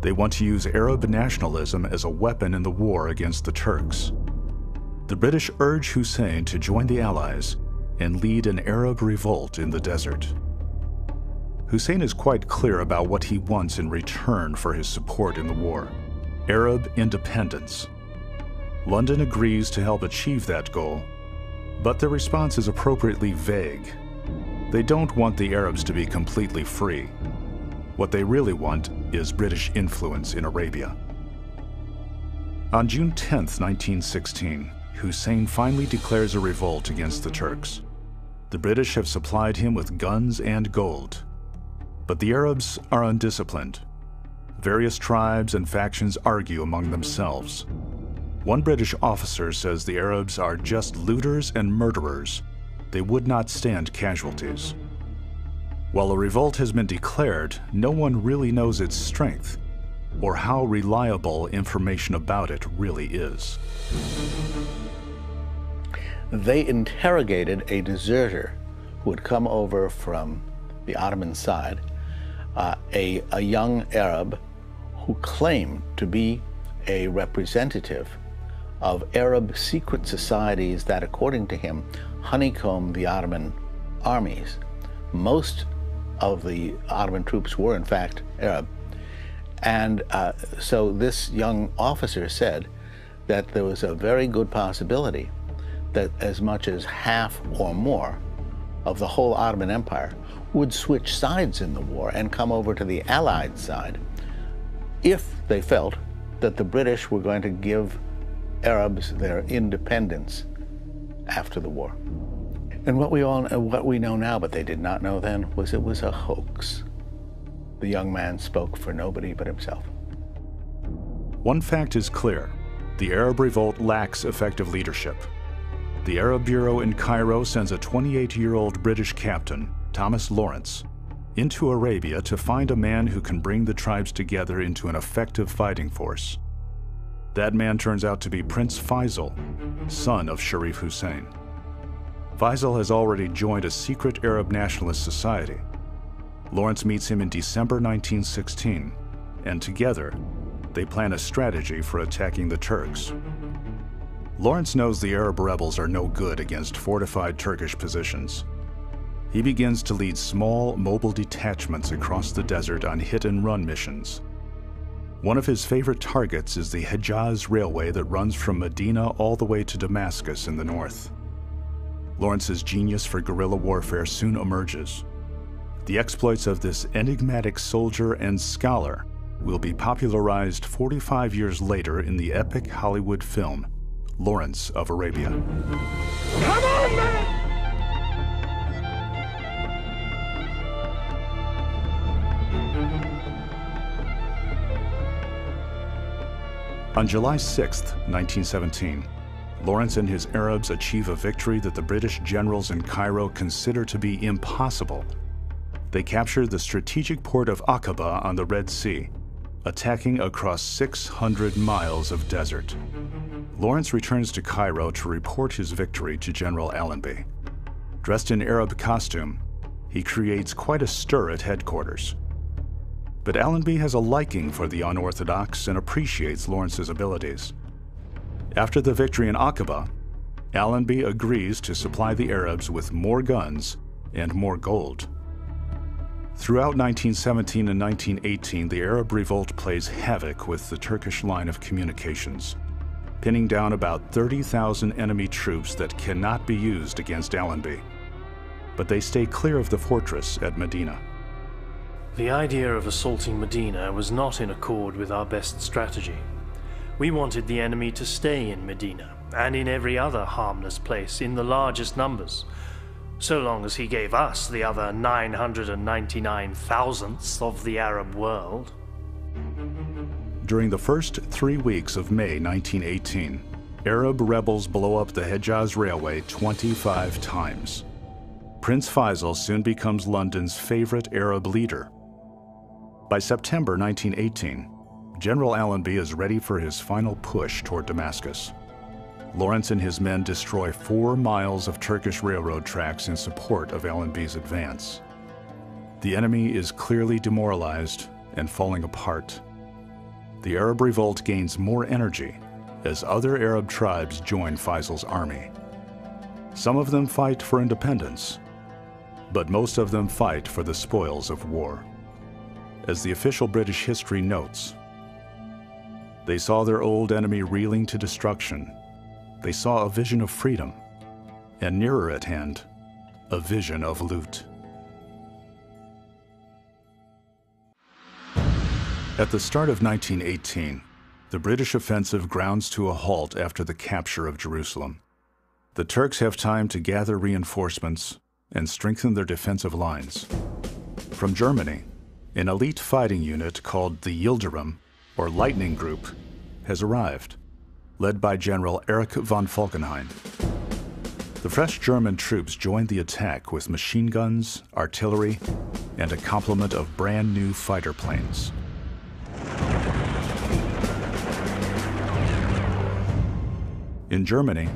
They want to use Arab nationalism as a weapon in the war against the Turks. The British urge Hussein to join the Allies and lead an Arab revolt in the desert. Hussein is quite clear about what he wants in return for his support in the war: Arab independence. London agrees to help achieve that goal, but their response is appropriately vague. They don't want the Arabs to be completely free. What they really want is British influence in Arabia. On June 10, 1916, Hussein finally declares a revolt against the Turks. The British have supplied him with guns and gold. But the Arabs are undisciplined. Various tribes and factions argue among themselves. One British officer says the Arabs are just looters and murderers. They would not stand casualties. While a revolt has been declared, no one really knows its strength or how reliable information about it really is. They interrogated a deserter who had come over from the Ottoman side, a young Arab who claimed to be a representative of Arab secret societies that, according to him, honeycombed the Ottoman armies. Most of the Ottoman troops were, in fact, Arab. And so this young officer said that there was a very good possibility that as much as half or more of the whole Ottoman Empire would switch sides in the war and come over to the Allied side if they felt that the British were going to give Arabs their independence after the war. And what we know now, but they did not know then, was it was a hoax. The young man spoke for nobody but himself. One fact is clear: the Arab revolt lacks effective leadership. The Arab Bureau in Cairo sends a 28-year-old British captain, Thomas Lawrence, into Arabia to find a man who can bring the tribes together into an effective fighting force. That man turns out to be Prince Faisal, son of Sharif Hussein. Faisal has already joined a secret Arab nationalist society. Lawrence meets him in December 1916, and together, they plan a strategy for attacking the Turks. Lawrence knows the Arab rebels are no good against fortified Turkish positions. He begins to lead small, mobile detachments across the desert on hit-and-run missions. One of his favorite targets is the Hejaz Railway that runs from Medina all the way to Damascus in the north. Lawrence's genius for guerrilla warfare soon emerges. The exploits of this enigmatic soldier and scholar will be popularized 45 years later in the epic Hollywood film, Lawrence of Arabia. Come on, man! On July 6, 1917, Lawrence and his Arabs achieve a victory that the British generals in Cairo consider to be impossible. They capture the strategic port of Aqaba on the Red Sea, attacking across 600 miles of desert. Lawrence returns to Cairo to report his victory to General Allenby. Dressed in Arab costume, he creates quite a stir at headquarters. But Allenby has a liking for the unorthodox and appreciates Lawrence's abilities. After the victory in Aqaba, Allenby agrees to supply the Arabs with more guns and more gold. Throughout 1917 and 1918, the Arab revolt plays havoc with the Turkish line of communications, pinning down about 30,000 enemy troops that cannot be used against Allenby. But they stay clear of the fortress at Medina. The idea of assaulting Medina was not in accord with our best strategy. We wanted the enemy to stay in Medina, and in every other harmless place in the largest numbers, so long as he gave us the other 999 thousandths of the Arab world. During the first 3 weeks of May 1918, Arab rebels blow up the Hejaz Railway 25 times. Prince Faisal soon becomes London's favorite Arab leader. By September 1918, General Allenby is ready for his final push toward Damascus. Lawrence and his men destroy 4 miles of Turkish railroad tracks in support of Allenby's advance. The enemy is clearly demoralized and falling apart. The Arab revolt gains more energy as other Arab tribes join Faisal's army. Some of them fight for independence, but most of them fight for the spoils of war. As the official British history notes, they saw their old enemy reeling to destruction. They saw a vision of freedom, and nearer at hand, a vision of loot. At the start of 1918, the British offensive grounds to a halt after the capture of Jerusalem. The Turks have time to gather reinforcements and strengthen their defensive lines. From Germany, an elite fighting unit called the Yildirim, or Lightning Group, has arrived, led by General Erich von Falkenhayn. The fresh German troops joined the attack with machine guns, artillery, and a complement of brand new fighter planes. In Germany,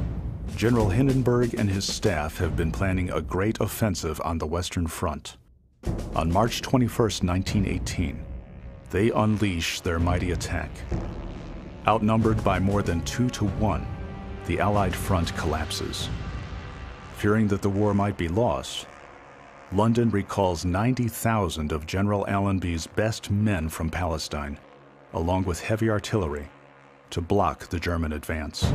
General Hindenburg and his staff have been planning a great offensive on the Western Front. On March 21, 1918, they unleash their mighty attack. Outnumbered by more than 2 to 1, the Allied front collapses. Fearing that the war might be lost, London recalls 90,000 of General Allenby's best men from Palestine, along with heavy artillery, to block the German advance.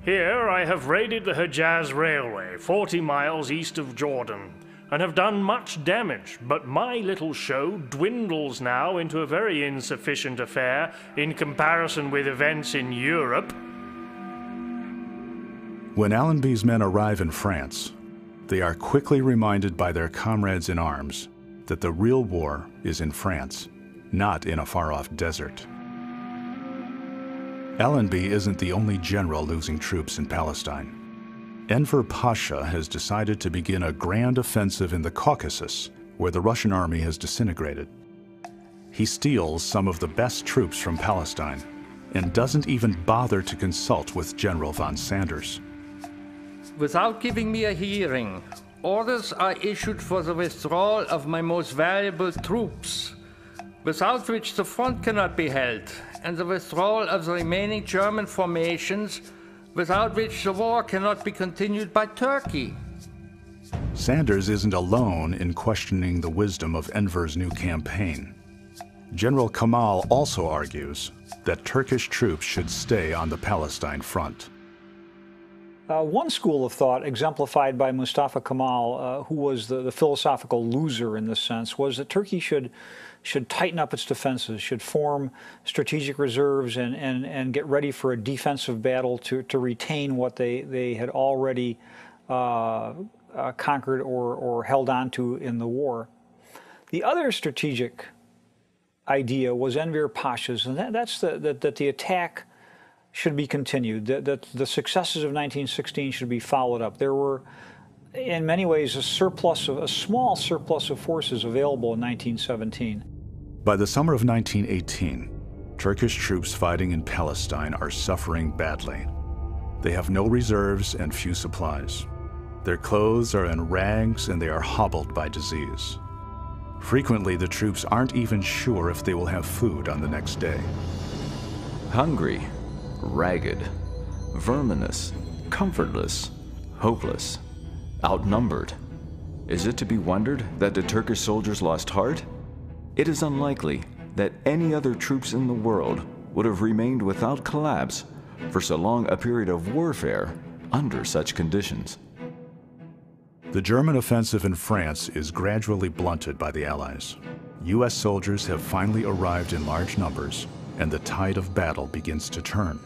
Here I have raided the Hejaz Railway, 40 miles east of Jordan, and have done much damage, but my little show dwindles now into a very insufficient affair in comparison with events in Europe. When Allenby's men arrive in France, they are quickly reminded by their comrades in arms that the real war is in France, not in a far-off desert. Allenby isn't the only general losing troops in Palestine. Enver Pasha has decided to begin a grand offensive in the Caucasus, where the Russian army has disintegrated. He steals some of the best troops from Palestine and doesn't even bother to consult with General von Sanders. Without giving me a hearing, orders are issued for the withdrawal of my most valuable troops, without which the front cannot be held, and the withdrawal of the remaining German formations, without which the war cannot be continued by Turkey. Sanders isn't alone in questioning the wisdom of Enver's new campaign. General Kemal also argues that Turkish troops should stay on the Palestine front. One school of thought, exemplified by Mustafa Kemal, who was the philosophical loser in this sense, was that Turkey should tighten up its defenses, should form strategic reserves and get ready for a defensive battle to retain what they had already conquered or held on to in the war. The other strategic idea was Enver Pasha's, and that's that the attack should be continued, that the successes of 1916 should be followed up. There were, in many ways, a small surplus of forces available in 1917. By the summer of 1918, Turkish troops fighting in Palestine are suffering badly. They have no reserves and few supplies. Their clothes are in rags and they are hobbled by disease. Frequently, the troops aren't even sure if they will have food on the next day. Hungry, ragged, verminous, comfortless, hopeless, outnumbered. Is it to be wondered that the Turkish soldiers lost heart? It is unlikely that any other troops in the world would have remained without collapse for so long a period of warfare under such conditions. The German offensive in France is gradually blunted by the Allies. U.S. soldiers have finally arrived in large numbers, and the tide of battle begins to turn.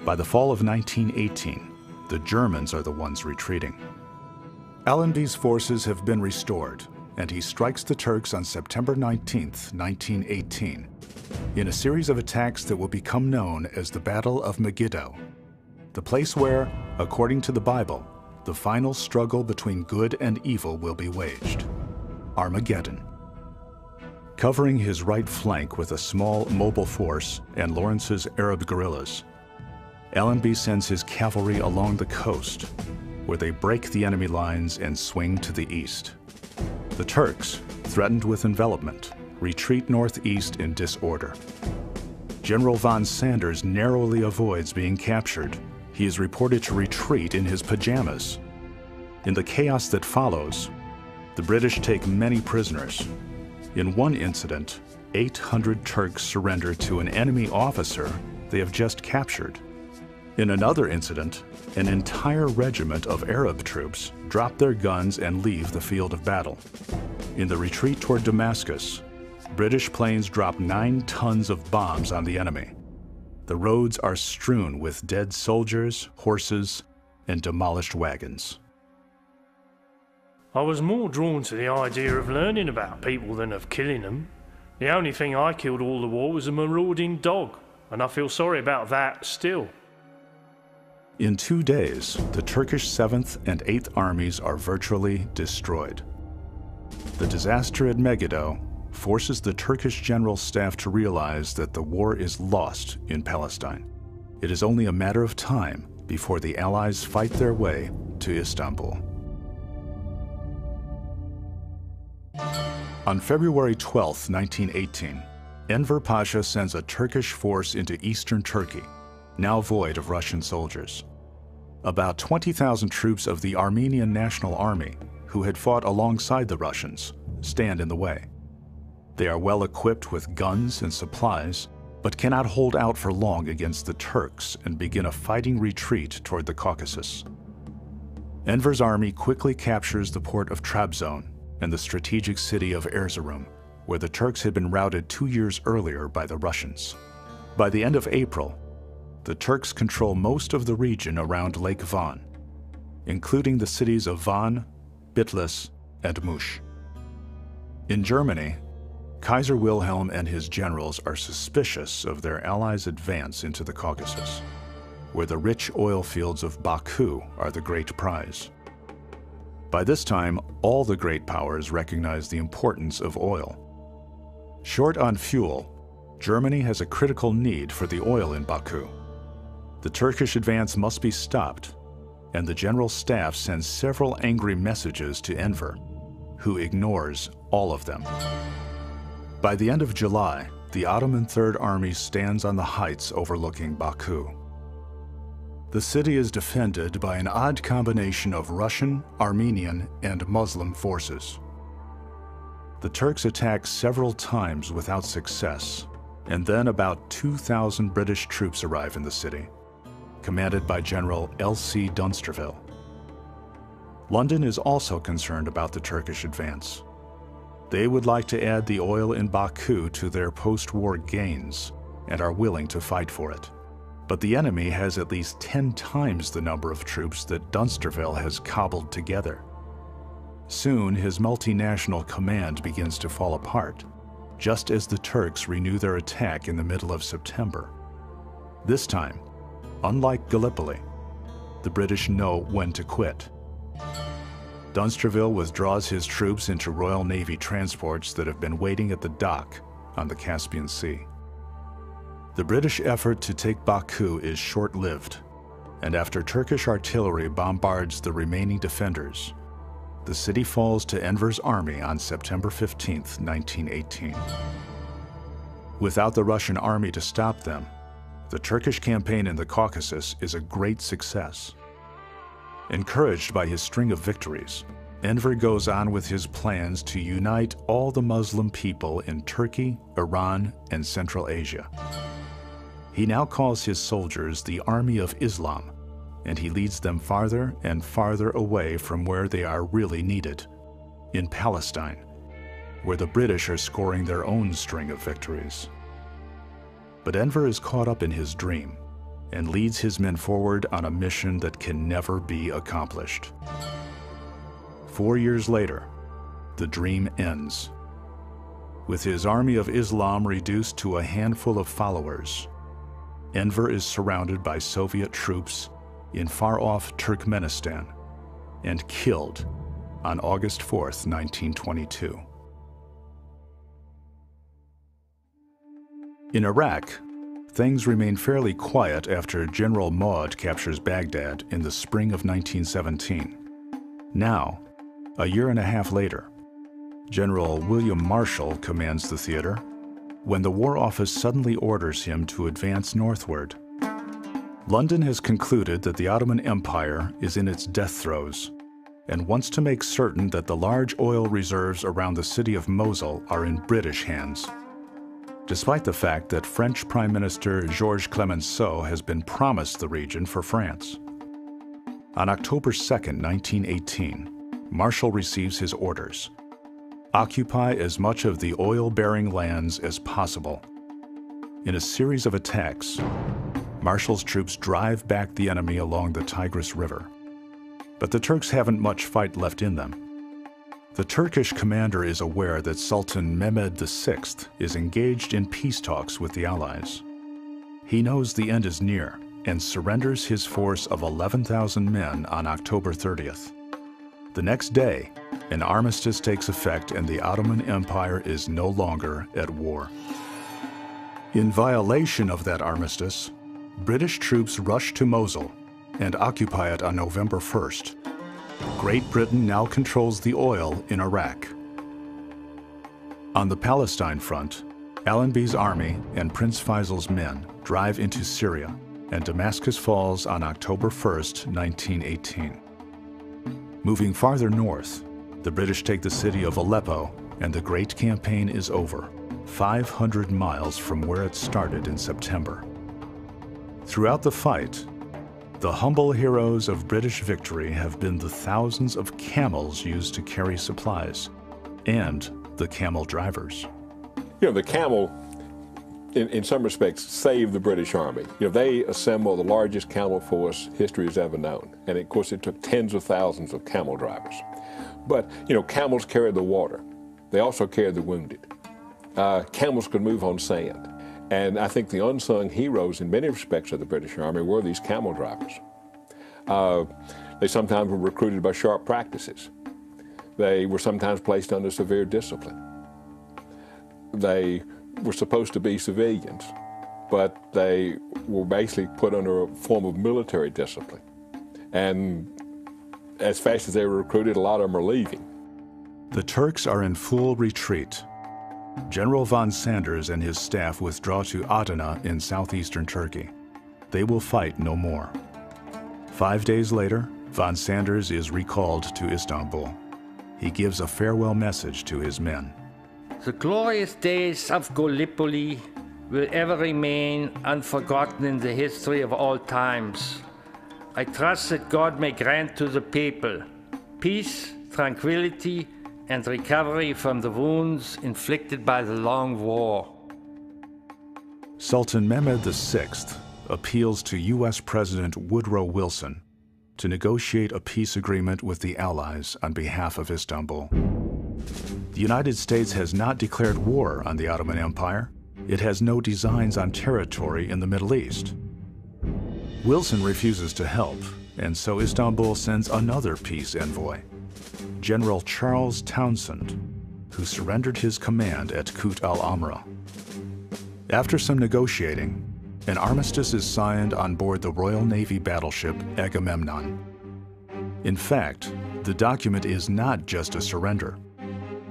By the fall of 1918, the Germans are the ones retreating. Allenby's forces have been restored, and he strikes the Turks on September 19, 1918, in a series of attacks that will become known as the Battle of Megiddo, the place where, according to the Bible, the final struggle between good and evil will be waged. Armageddon. Covering his right flank with a small mobile force and Lawrence's Arab guerrillas, Allenby sends his cavalry along the coast, where they break the enemy lines and swing to the east. The Turks, threatened with envelopment, retreat northeast in disorder. General von Sanders narrowly avoids being captured. He is reported to retreat in his pajamas. In the chaos that follows, the British take many prisoners. In one incident, 800 Turks surrender to an enemy officer they have just captured. In another incident, an entire regiment of Arab troops drop their guns and leave the field of battle. In the retreat toward Damascus, British planes drop 9 tons of bombs on the enemy. The roads are strewn with dead soldiers, horses, and demolished wagons. I was more drawn to the idea of learning about people than of killing them. The only thing I killed all the war was a marauding dog, and I feel sorry about that still. In 2 days, the Turkish 7th and 8th armies are virtually destroyed. The disaster at Megiddo forces the Turkish general staff to realize that the war is lost in Palestine. It is only a matter of time before the Allies fight their way to Istanbul. On February 12, 1918, Enver Pasha sends a Turkish force into eastern Turkey, now void of Russian soldiers. About 20,000 troops of the Armenian National Army, who had fought alongside the Russians, stand in the way. They are well equipped with guns and supplies, but cannot hold out for long against the Turks and begin a fighting retreat toward the Caucasus. Enver's army quickly captures the port of Trabzon and the strategic city of Erzurum, where the Turks had been routed 2 years earlier by the Russians. By the end of April, the Turks control most of the region around Lake Van, including the cities of Van, Bitlis, and Mush. In Germany, Kaiser Wilhelm and his generals are suspicious of their allies' advance into the Caucasus, where the rich oil fields of Baku are the great prize. By this time, all the great powers recognize the importance of oil. Short on fuel, Germany has a critical need for the oil in Baku. The Turkish advance must be stopped, and the general staff sends several angry messages to Enver, who ignores all of them. By the end of July, the Ottoman Third Army stands on the heights overlooking Baku. The city is defended by an odd combination of Russian, Armenian, and Muslim forces. The Turks attack several times without success, and then about 2,000 British troops arrive in the city, commanded by General L.C. Dunsterville. London is also concerned about the Turkish advance. They would like to add the oil in Baku to their post-war gains and are willing to fight for it. But the enemy has at least 10 times the number of troops that Dunsterville has cobbled together. Soon, his multinational command begins to fall apart. just as the Turks renew their attack in the middle of September. This time, unlike Gallipoli, the British know when to quit. Dunsterville withdraws his troops into Royal Navy transports that have been waiting at the dock on the Caspian Sea. The British effort to take Baku is short-lived, and after Turkish artillery bombards the remaining defenders, the city falls to Enver's army on September 15, 1918. Without the Russian army to stop them, the Turkish campaign in the Caucasus is a great success. Encouraged by his string of victories, Enver goes on with his plans to unite all the Muslim people in Turkey, Iran, and Central Asia. He now calls his soldiers the Army of Islam, and he leads them farther and farther away from where they are really needed, in Palestine, where the British are scoring their own string of victories. But Enver is caught up in his dream and leads his men forward on a mission that can never be accomplished. 4 years later, the dream ends. With his army of Islam reduced to a handful of followers, Enver is surrounded by Soviet troops in far-off Turkmenistan and killed on August 4th, 1922. In Iraq, things remain fairly quiet after General Maud captures Baghdad in the spring of 1917. Now, a year and a half later, General William Marshall commands the theater when the War Office suddenly orders him to advance northward. London has concluded that the Ottoman Empire is in its death throes and wants to make certain that the large oil reserves around the city of Mosul are in British hands, despite the fact that French Prime Minister Georges Clemenceau has been promised the region for France. On October 2, 1918, Marshall receives his orders: occupy as much of the oil-bearing lands as possible. In a series of attacks, Marshall's troops drive back the enemy along the Tigris River. But the Turks haven't much fight left in them. The Turkish commander is aware that Sultan Mehmed VI is engaged in peace talks with the Allies. He knows the end is near and surrenders his force of 11,000 men on October 30th. The next day, an armistice takes effect and the Ottoman Empire is no longer at war. In violation of that armistice, British troops rush to Mosul and occupy it on November 1st. Great Britain now controls the oil in Iraq. On the Palestine front, Allenby's army and Prince Faisal's men drive into Syria, and Damascus falls on October 1st, 1918. Moving farther north, the British take the city of Aleppo, and the Great Campaign is over, 500 miles from where it started in September. Throughout the fight, the humble heroes of British victory have been the thousands of camels used to carry supplies, and the camel drivers. You know, the camel, in some respects, saved the British Army. You know, they assembled the largest camel force history has ever known. And of course, it took tens of thousands of camel drivers. But, you know, camels carried the water. They also carried the wounded. Camels could move on sand. And I think the unsung heroes in many respects of the British Army were these camel drivers. They sometimes were recruited by sharp practices. They were sometimes placed under severe discipline. They were supposed to be civilians, but they were basically put under a form of military discipline. And as fast as they were recruited, a lot of them are leaving. The Turks are in full retreat. General von Sanders and his staff withdraw to Adana in southeastern Turkey. They will fight no more. 5 days later, von Sanders is recalled to Istanbul. He gives a farewell message to his men. The glorious days of Gallipoli will ever remain unforgotten in the history of all times. I trust that God may grant to the people peace, tranquility, and recovery from the wounds inflicted by the long war. Sultan Mehmed VI appeals to U.S. President Woodrow Wilson to negotiate a peace agreement with the Allies on behalf of Istanbul. The United States has not declared war on the Ottoman Empire. It has no designs on territory in the Middle East. Wilson refuses to help, and so Istanbul sends another peace envoy, General Charles Townshend, who surrendered his command at Kut al-Amra. After some negotiating, an armistice is signed on board the Royal Navy battleship Agamemnon. In fact, the document is not just a surrender.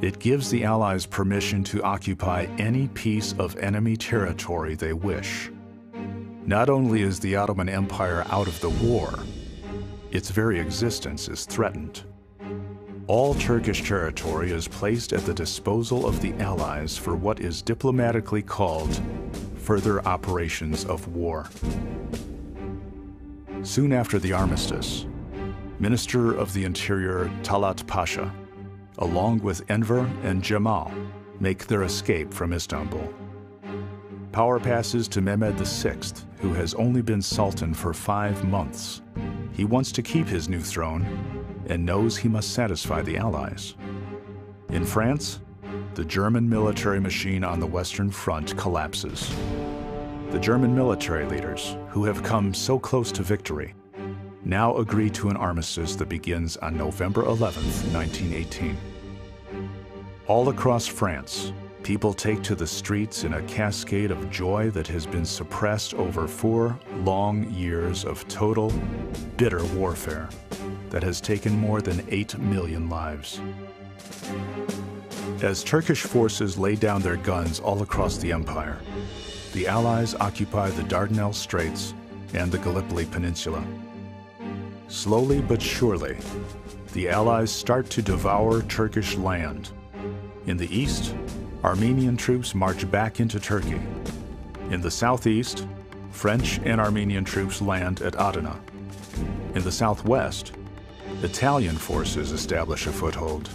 It gives the Allies permission to occupy any piece of enemy territory they wish. Not only is the Ottoman Empire out of the war, its very existence is threatened. All Turkish territory is placed at the disposal of the Allies for what is diplomatically called further operations of war. Soon after the armistice, Minister of the Interior Talat Pasha, along with Enver and Jamal, make their escape from Istanbul. Power passes to Mehmed VI, who has only been Sultan for 5 months. He wants to keep his new throne and knows he must satisfy the Allies. In France, the German military machine on the Western Front collapses. The German military leaders, who have come so close to victory, now agree to an armistice that begins on November 11, 1918. All across France, people take to the streets in a cascade of joy that has been suppressed over 4 long years of total, bitter warfare that has taken more than 8 million lives. As Turkish forces lay down their guns all across the empire, the Allies occupy the Dardanelles Straits and the Gallipoli Peninsula. Slowly but surely, the Allies start to devour Turkish land. In the east, Armenian troops march back into Turkey. In the southeast, French and Armenian troops land at Adana. In the southwest, Italian forces establish a foothold.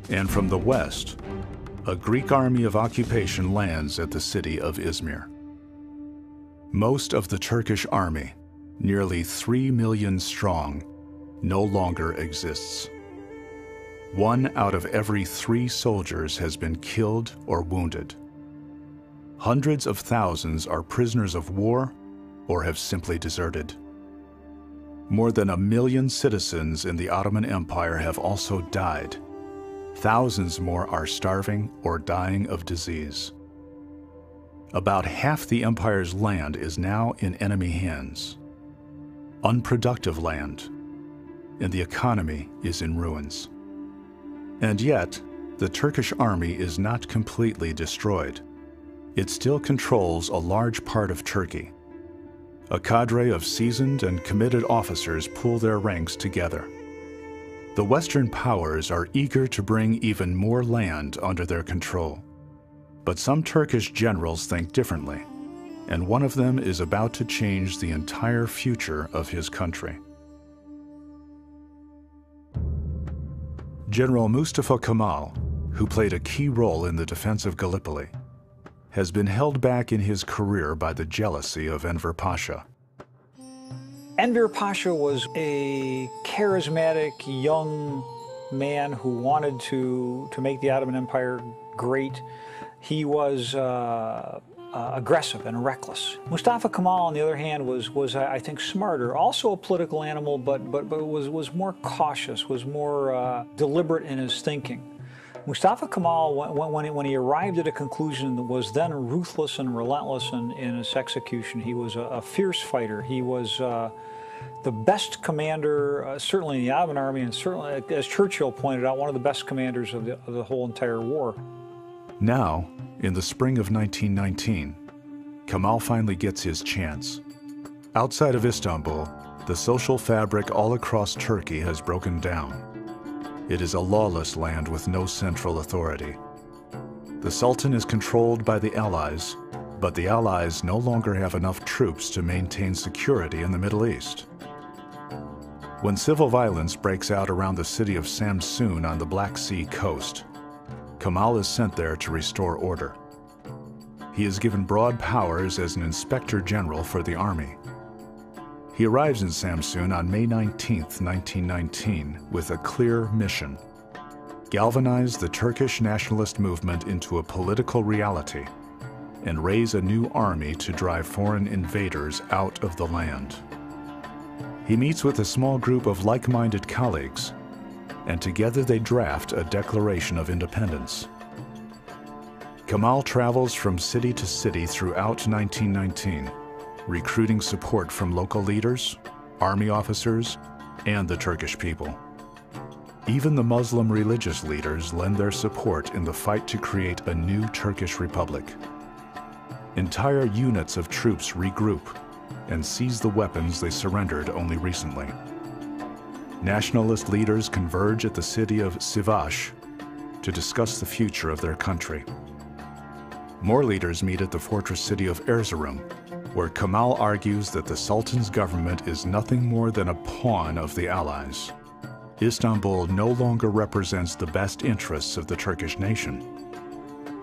And from the west, a Greek army of occupation lands at the city of Izmir. Most of the Turkish army, nearly 3 million strong, no longer exists. 1 out of every 3 soldiers has been killed or wounded. Hundreds of thousands are prisoners of war or have simply deserted. More than 1 million citizens in the Ottoman Empire have also died. Thousands more are starving or dying of disease. About half the empire's land is now in enemy hands. Unproductive land, and the economy is in ruins. And yet, the Turkish army is not completely destroyed. It still controls a large part of Turkey. A cadre of seasoned and committed officers pull their ranks together. The Western powers are eager to bring even more land under their control. But some Turkish generals think differently, and one of them is about to change the entire future of his country. General Mustafa Kemal, who played a key role in the defense of Gallipoli, has been held back in his career by the jealousy of Enver Pasha. Enver Pasha was a charismatic young man who wanted to make the Ottoman Empire great. He was aggressive and reckless. Mustafa Kemal, on the other hand, was I think smarter, also a political animal, but was more cautious, was more deliberate in his thinking. Mustafa Kemal, when he arrived at a conclusion, was then ruthless and relentless in his execution. He was a fierce fighter. He was the best commander, certainly in the Ottoman army, and certainly, as Churchill pointed out, one of the best commanders of the whole entire war. Now, in the spring of 1919, Kemal finally gets his chance. Outside of Istanbul, the social fabric all across Turkey has broken down. It is a lawless land with no central authority. The Sultan is controlled by the Allies, but the Allies no longer have enough troops to maintain security in the Middle East. When civil violence breaks out around the city of Samsun on the Black Sea coast, Kemal is sent there to restore order. He is given broad powers as an inspector general for the army. He arrives in Samsun on May 19, 1919, with a clear mission: galvanize the Turkish nationalist movement into a political reality, and raise a new army to drive foreign invaders out of the land. He meets with a small group of like-minded colleagues, and together they draft a Declaration of Independence. Kemal travels from city to city throughout 1919, recruiting support from local leaders, army officers, and the Turkish people. Even the Muslim religious leaders lend their support in the fight to create a new Turkish republic. Entire units of troops regroup and seize the weapons they surrendered only recently. Nationalist leaders converge at the city of Sivas to discuss the future of their country. More leaders meet at the fortress city of Erzurum, where Kemal argues that the Sultan's government is nothing more than a pawn of the Allies. Istanbul no longer represents the best interests of the Turkish nation.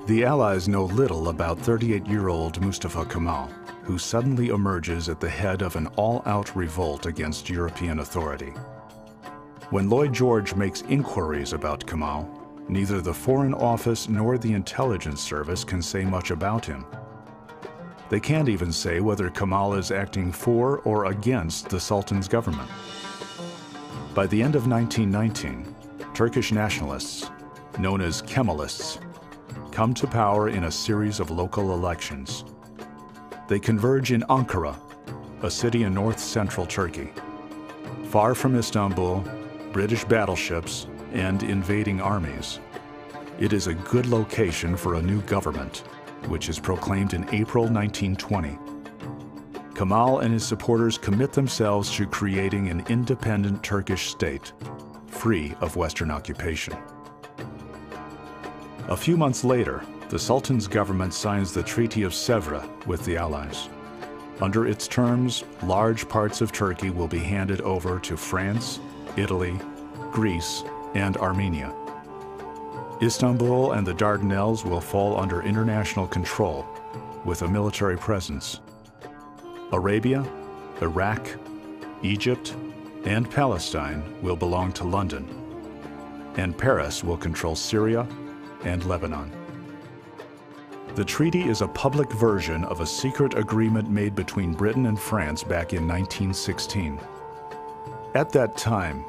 The Allies know little about 38-year-old Mustafa Kemal, who suddenly emerges at the head of an all-out revolt against European authority. When Lloyd George makes inquiries about Kemal, neither the Foreign Office nor the Intelligence Service can say much about him. They can't even say whether Kemal is acting for or against the Sultan's government. By the end of 1919, Turkish nationalists, known as Kemalists, come to power in a series of local elections. They converge in Ankara, a city in north-central Turkey. Far from Istanbul, British battleships, and invading armies, it is a good location for a new government, which is proclaimed in April 1920. Kemal and his supporters commit themselves to creating an independent Turkish state, free of Western occupation. A few months later, the Sultan's government signs the Treaty of Sèvres with the Allies. Under its terms, large parts of Turkey will be handed over to France, Italy, Greece, and Armenia. Istanbul and the Dardanelles will fall under international control, with a military presence. Arabia, Iraq, Egypt, and Palestine will belong to London, and Paris will control Syria and Lebanon. The treaty is a public version of a secret agreement made between Britain and France back in 1916. At that time,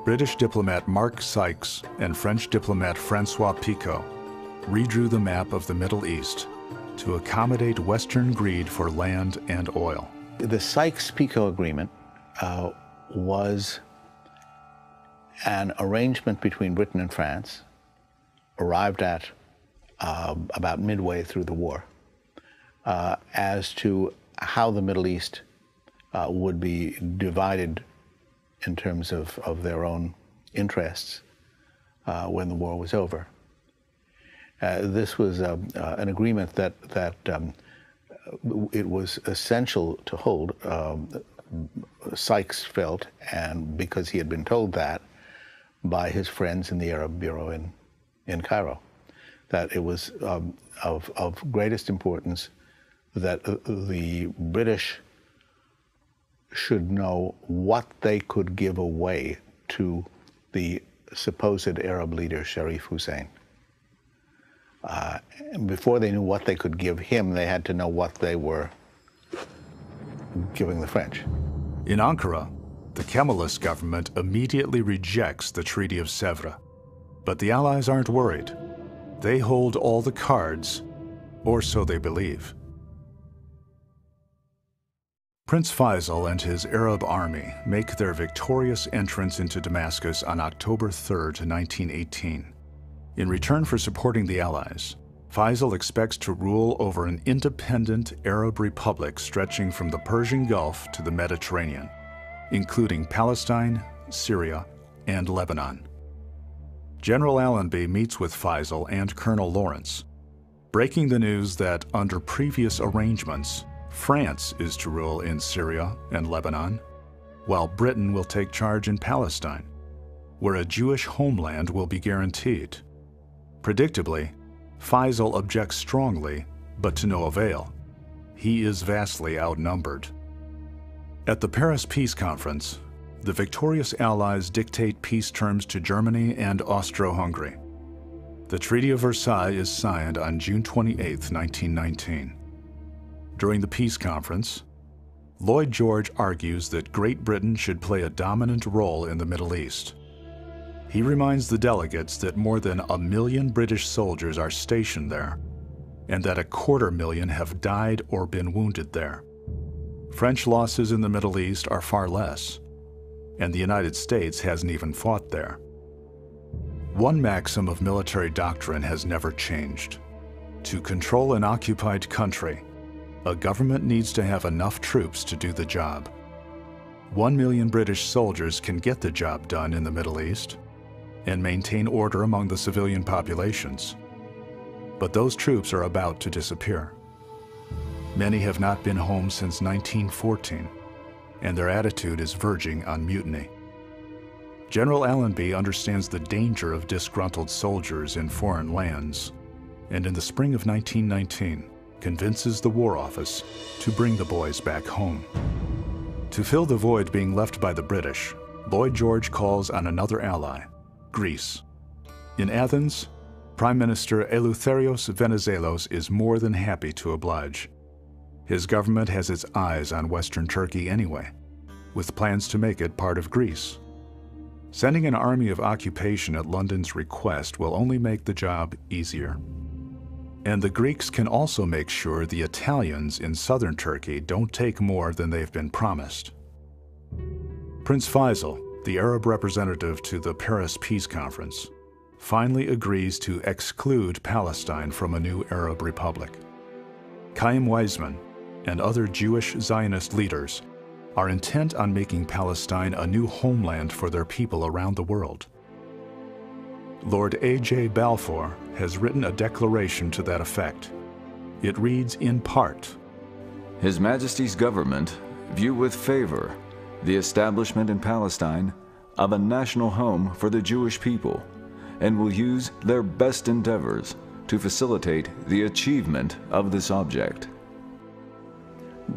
British diplomat Mark Sykes and French diplomat François Picot redrew the map of the Middle East to accommodate Western greed for land and oil. The Sykes-Picot Agreement was an arrangement between Britain and France, arrived at about midway through the war, as to how the Middle East would be divided in terms of their own interests when the war was over. This was an agreement that it was essential to hold. Sykes felt, and because he had been told that by his friends in the Arab Bureau in Cairo, that it was of greatest importance that the British should know what they could give away to the supposed Arab leader, Sharif Hussein. Before they knew what they could give him, they had to know what they were giving the French. In Ankara, the Kemalist government immediately rejects the Treaty of Sèvres. But the Allies aren't worried. They hold all the cards, or so they believe. Prince Faisal and his Arab army make their victorious entrance into Damascus on October 3, 1918. In return for supporting the Allies, Faisal expects to rule over an independent Arab republic stretching from the Persian Gulf to the Mediterranean, including Palestine, Syria, and Lebanon. General Allenby meets with Faisal and Colonel Lawrence, breaking the news that under previous arrangements, France is to rule in Syria and Lebanon, while Britain will take charge in Palestine, where a Jewish homeland will be guaranteed. Predictably, Faisal objects strongly, but to no avail. He is vastly outnumbered. At the Paris Peace Conference, the victorious Allies dictate peace terms to Germany and Austro-Hungary. The Treaty of Versailles is signed on June 28, 1919. During the peace conference, Lloyd George argues that Great Britain should play a dominant role in the Middle East. He reminds the delegates that more than 1 million British soldiers are stationed there, and that 250,000 have died or been wounded there. French losses in the Middle East are far less, and the United States hasn't even fought there. One maxim of military doctrine has never changed. To control an occupied country, a government needs to have enough troops to do the job. 1 million British soldiers can get the job done in the Middle East and maintain order among the civilian populations. But those troops are about to disappear. Many have not been home since 1914, and their attitude is verging on mutiny. General Allenby understands the danger of disgruntled soldiers in foreign lands, and in the spring of 1919, convinces the War Office to bring the boys back home. To fill the void being left by the British, Lloyd George calls on another ally, Greece. In Athens, Prime Minister Eleutherios Venizelos is more than happy to oblige. His government has its eyes on Western Turkey anyway, with plans to make it part of Greece. Sending an army of occupation at London's request will only make the job easier. And the Greeks can also make sure the Italians in southern Turkey don't take more than they've been promised. Prince Faisal, the Arab representative to the Paris Peace Conference, finally agrees to exclude Palestine from a new Arab republic. Chaim Weizmann and other Jewish Zionist leaders are intent on making Palestine a new homeland for their people around the world. Lord A.J. Balfour has written a declaration to that effect. It reads in part, His Majesty's government view with favor the establishment in Palestine of a national home for the Jewish people, and will use their best endeavors to facilitate the achievement of this object.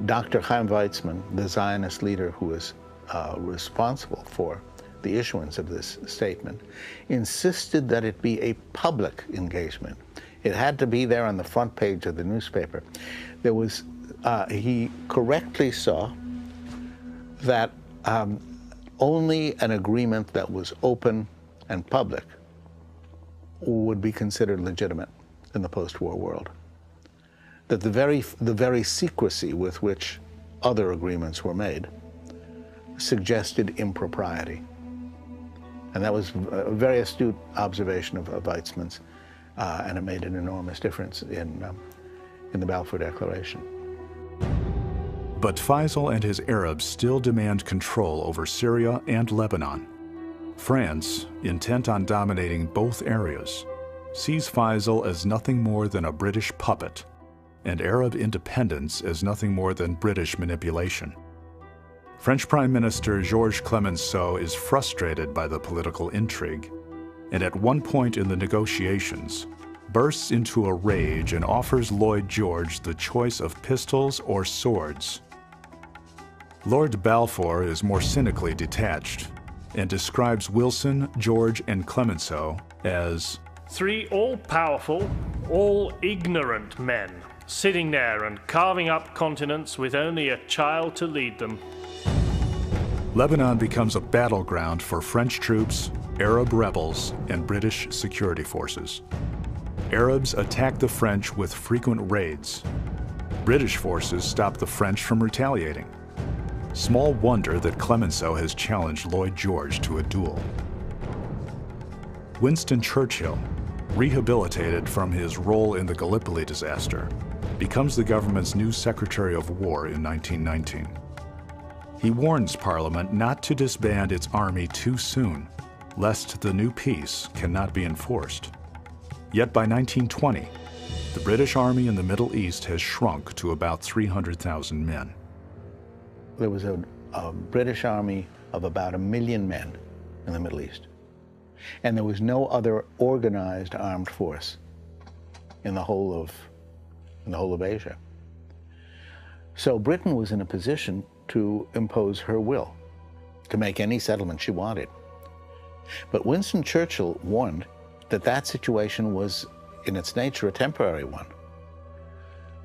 Dr. Chaim Weizmann, the Zionist leader who was responsible for the issuance of this statement, insisted that it be a public engagement. It had to be there on the front page of the newspaper. There was, he correctly saw that only an agreement that was open and public would be considered legitimate in the post-war world. That the very secrecy with which other agreements were made suggested impropriety. And that was a very astute observation of Weizmann's, and it made an enormous difference in the Balfour Declaration. But Faisal and his Arabs still demand control over Syria and Lebanon. France, intent on dominating both areas, sees Faisal as nothing more than a British puppet, and Arab independence as nothing more than British manipulation. French Prime Minister Georges Clemenceau is frustrated by the political intrigue, and at one point in the negotiations, bursts into a rage and offers Lloyd George the choice of pistols or swords. Lord Balfour is more cynically detached and describes Wilson, George, and Clemenceau as three all-powerful, all-ignorant men, sitting there and carving up continents with only a child to lead them. Lebanon becomes a battleground for French troops, Arab rebels, and British security forces. Arabs attack the French with frequent raids. British forces stop the French from retaliating. Small wonder that Clemenceau has challenged Lloyd George to a duel. Winston Churchill, rehabilitated from his role in the Gallipoli disaster, becomes the government's new Secretary of War in 1919. He warns Parliament not to disband its army too soon, lest the new peace cannot be enforced. Yet by 1920, the British Army in the Middle East has shrunk to about 300,000 men. There was a British army of about 1 million men in the Middle East. And there was no other organized armed force in the whole of Asia. So Britain was in a position to impose her will, to make any settlement she wanted. But Winston Churchill warned, that situation was, in its nature, a temporary one.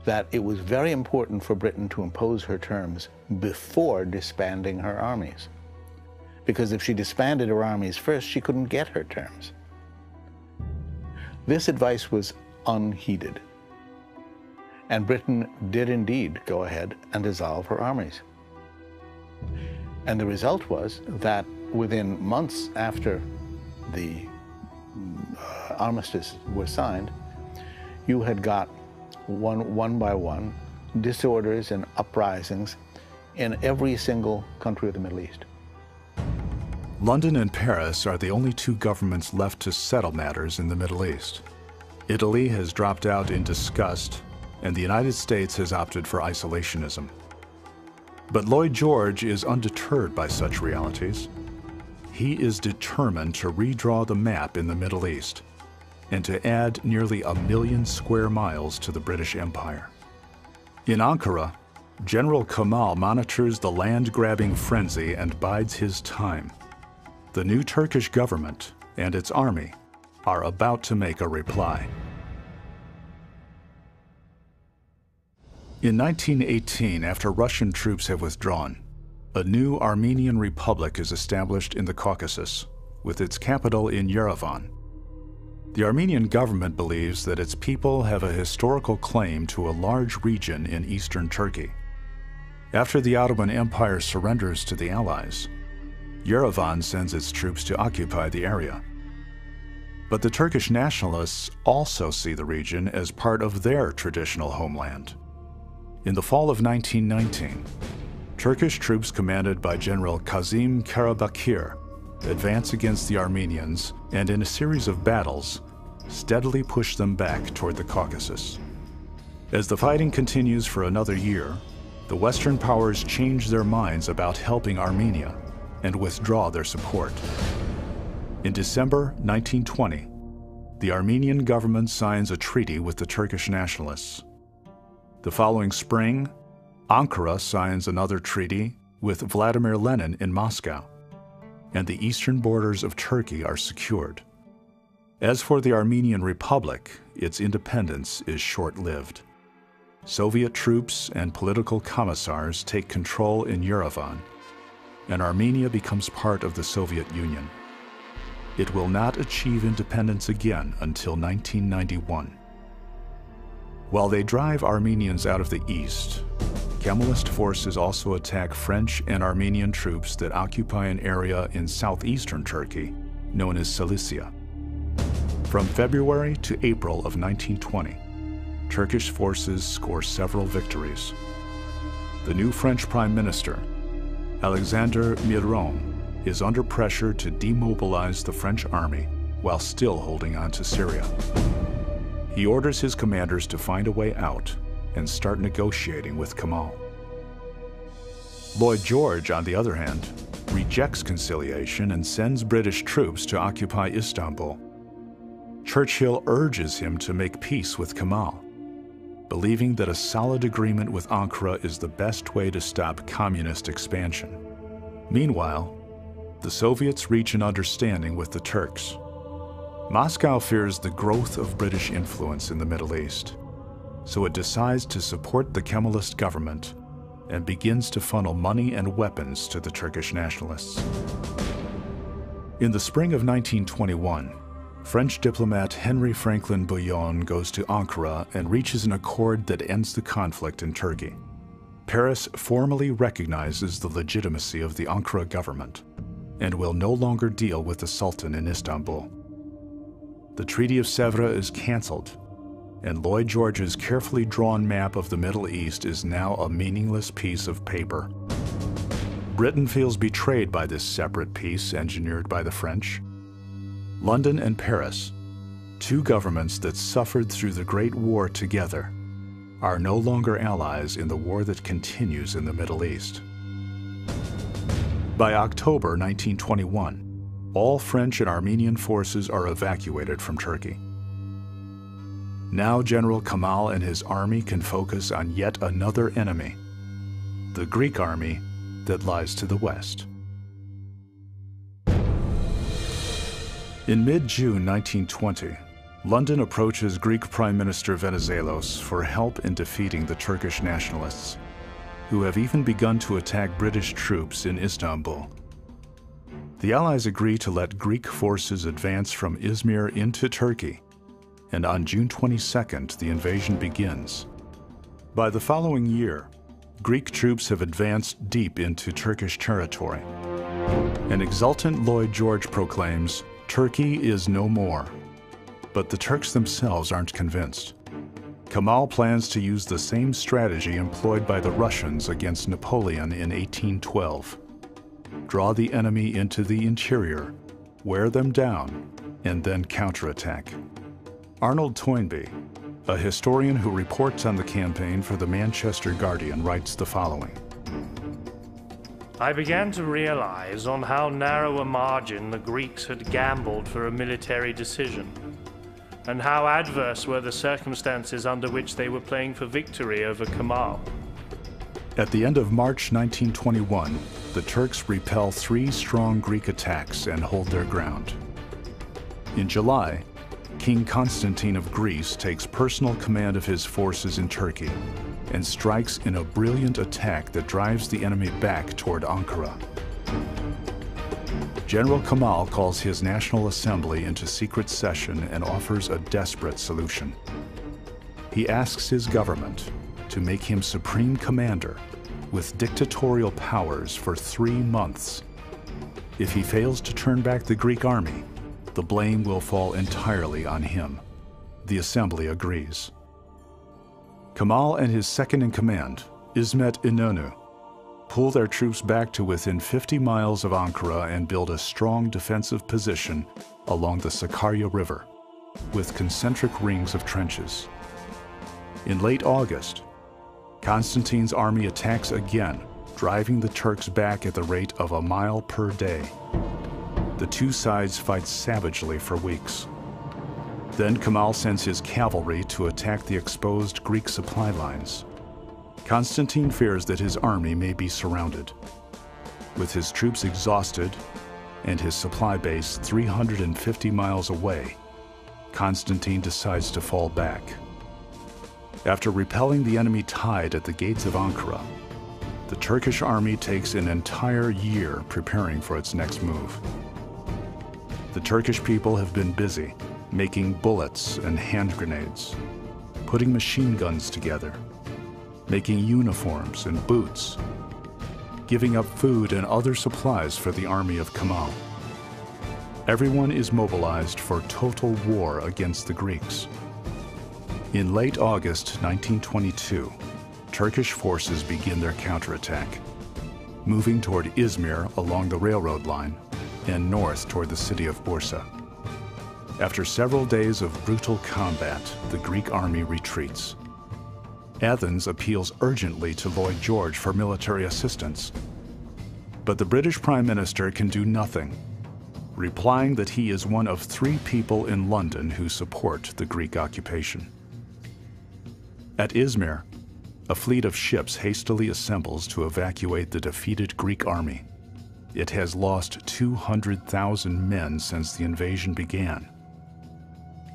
That it was very important for Britain to impose her terms before disbanding her armies. Because if she disbanded her armies first, she couldn't get her terms. This advice was unheeded. And Britain did indeed go ahead and dissolve her armies. And the result was that within months after the armistice was signed, you had got one by one disorders and uprisings in every single country of the Middle East. London and Paris are the only two governments left to settle matters in the Middle East. Italy has dropped out in disgust, and the United States has opted for isolationism. But Lloyd George is undeterred by such realities. He is determined to redraw the map in the Middle East and to add nearly 1 million square miles to the British Empire. In Ankara, General Kemal monitors the land-grabbing frenzy and bides his time. The new Turkish government and its army are about to make a reply. In 1918, after Russian troops have withdrawn, a new Armenian Republic is established in the Caucasus, with its capital in Yerevan. The Armenian government believes that its people have a historical claim to a large region in eastern Turkey. After the Ottoman Empire surrenders to the Allies, Yerevan sends its troops to occupy the area. But the Turkish nationalists also see the region as part of their traditional homeland. In the fall of 1919, Turkish troops commanded by General Kazım Karabakir advance against the Armenians and, in a series of battles, steadily push them back toward the Caucasus. As the fighting continues for another year, the Western powers change their minds about helping Armenia and withdraw their support. In December 1920, the Armenian government signs a treaty with the Turkish nationalists. The following spring, Ankara signs another treaty with Vladimir Lenin in Moscow, and the eastern borders of Turkey are secured. As for the Armenian Republic, its independence is short-lived. Soviet troops and political commissars take control in Yerevan, and Armenia becomes part of the Soviet Union. It will not achieve independence again until 1991. While they drive Armenians out of the east, Kemalist forces also attack French and Armenian troops that occupy an area in southeastern Turkey known as Cilicia. From February to April of 1920, Turkish forces score several victories. The new French Prime Minister, Alexander Miron, is under pressure to demobilize the French army while still holding on to Syria. He orders his commanders to find a way out and start negotiating with Kemal. Lloyd George, on the other hand, rejects conciliation and sends British troops to occupy Istanbul. Churchill urges him to make peace with Kemal, believing that a solid agreement with Ankara is the best way to stop communist expansion. Meanwhile, the Soviets reach an understanding with the Turks. Moscow fears the growth of British influence in the Middle East, so it decides to support the Kemalist government and begins to funnel money and weapons to the Turkish nationalists. In the spring of 1921, French diplomat Henry Franklin Bouillon goes to Ankara and reaches an accord that ends the conflict in Turkey. Paris formally recognizes the legitimacy of the Ankara government and will no longer deal with the Sultan in Istanbul. The Treaty of Sèvres is canceled, and Lloyd George's carefully drawn map of the Middle East is now a meaningless piece of paper. Britain feels betrayed by this separate peace engineered by the French. London and Paris, two governments that suffered through the Great War together, are no longer allies in the war that continues in the Middle East. By October 1921, all French and Armenian forces are evacuated from Turkey. Now General Kemal and his army can focus on yet another enemy, the Greek army that lies to the west. In mid-June 1920, London approaches Greek Prime Minister Venizelos for help in defeating the Turkish nationalists, who have even begun to attack British troops in Istanbul. The Allies agree to let Greek forces advance from Izmir into Turkey, and on June 22nd, the invasion begins. By the following year, Greek troops have advanced deep into Turkish territory. An exultant Lloyd George proclaims, "Turkey is no more." But the Turks themselves aren't convinced. Kemal plans to use the same strategy employed by the Russians against Napoleon in 1812. Draw the enemy into the interior, wear them down, and then counterattack. Arnold Toynbee, a historian who reports on the campaign for the Manchester Guardian, writes the following. I began to realize on how narrow a margin the Greeks had gambled for a military decision, and how adverse were the circumstances under which they were playing for victory over Kemal. At the end of March 1921, the Turks repel 3 strong Greek attacks and hold their ground. In July, King Constantine of Greece takes personal command of his forces in Turkey and strikes in a brilliant attack that drives the enemy back toward Ankara. General Kemal calls his National Assembly into secret session and offers a desperate solution. He asks his government to make him supreme commander with dictatorial powers for 3 months. If he fails to turn back the Greek army, the blame will fall entirely on him. The assembly agrees. Kemal and his second-in-command, İsmet İnönü, pull their troops back to within 50 miles of Ankara and build a strong defensive position along the Sakarya River, with concentric rings of trenches. In late August, Constantine's army attacks again, driving the Turks back at the rate of a mile per day. The 2 sides fight savagely for weeks. Then Kemal sends his cavalry to attack the exposed Greek supply lines. Constantine fears that his army may be surrounded. With his troops exhausted and his supply base 350 miles away, Constantine decides to fall back. After repelling the enemy tide at the gates of Ankara, the Turkish army takes an entire year preparing for its next move. The Turkish people have been busy making bullets and hand grenades, putting machine guns together, making uniforms and boots, giving up food and other supplies for the army of Kemal. Everyone is mobilized for total war against the Greeks. In late August 1922, Turkish forces begin their counterattack, moving toward Izmir along the railroad line and north toward the city of Bursa. After several days of brutal combat, the Greek army retreats. Athens appeals urgently to Lloyd George for military assistance, but the British Prime Minister can do nothing, replying that he is one of 3 people in London who support the Greek occupation. At Izmir, a fleet of ships hastily assembles to evacuate the defeated Greek army. It has lost 200,000 men since the invasion began.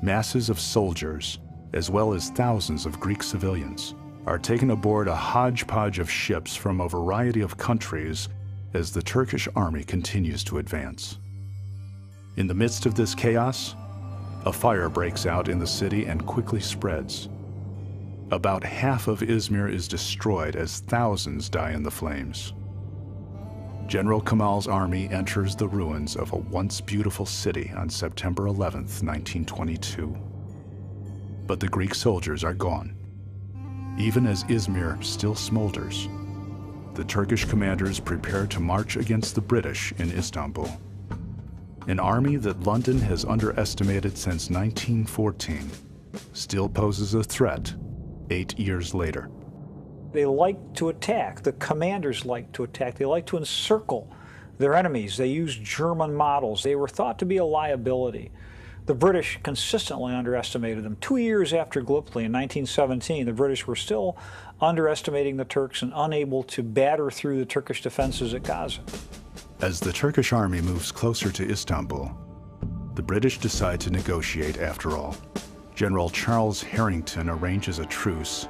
Masses of soldiers, as well as thousands of Greek civilians, are taken aboard a hodgepodge of ships from a variety of countries as the Turkish army continues to advance. In the midst of this chaos, a fire breaks out in the city and quickly spreads. About half of Izmir is destroyed as thousands die in the flames. General Kemal's army enters the ruins of a once beautiful city on September 11, 1922. But the Greek soldiers are gone. Even as Izmir still smolders, the Turkish commanders prepare to march against the British in Istanbul. An army that London has underestimated since 1914 still poses a threat 8 years later. They like to attack. The commanders like to attack. They like to encircle their enemies. They use German models. They were thought to be a liability. The British consistently underestimated them. 2 years after Gallipoli in 1917, the British were still underestimating the Turks and unable to batter through the Turkish defenses at Gaza. As the Turkish army moves closer to Istanbul, The British decide to negotiate after all. General Charles Harrington arranges a truce,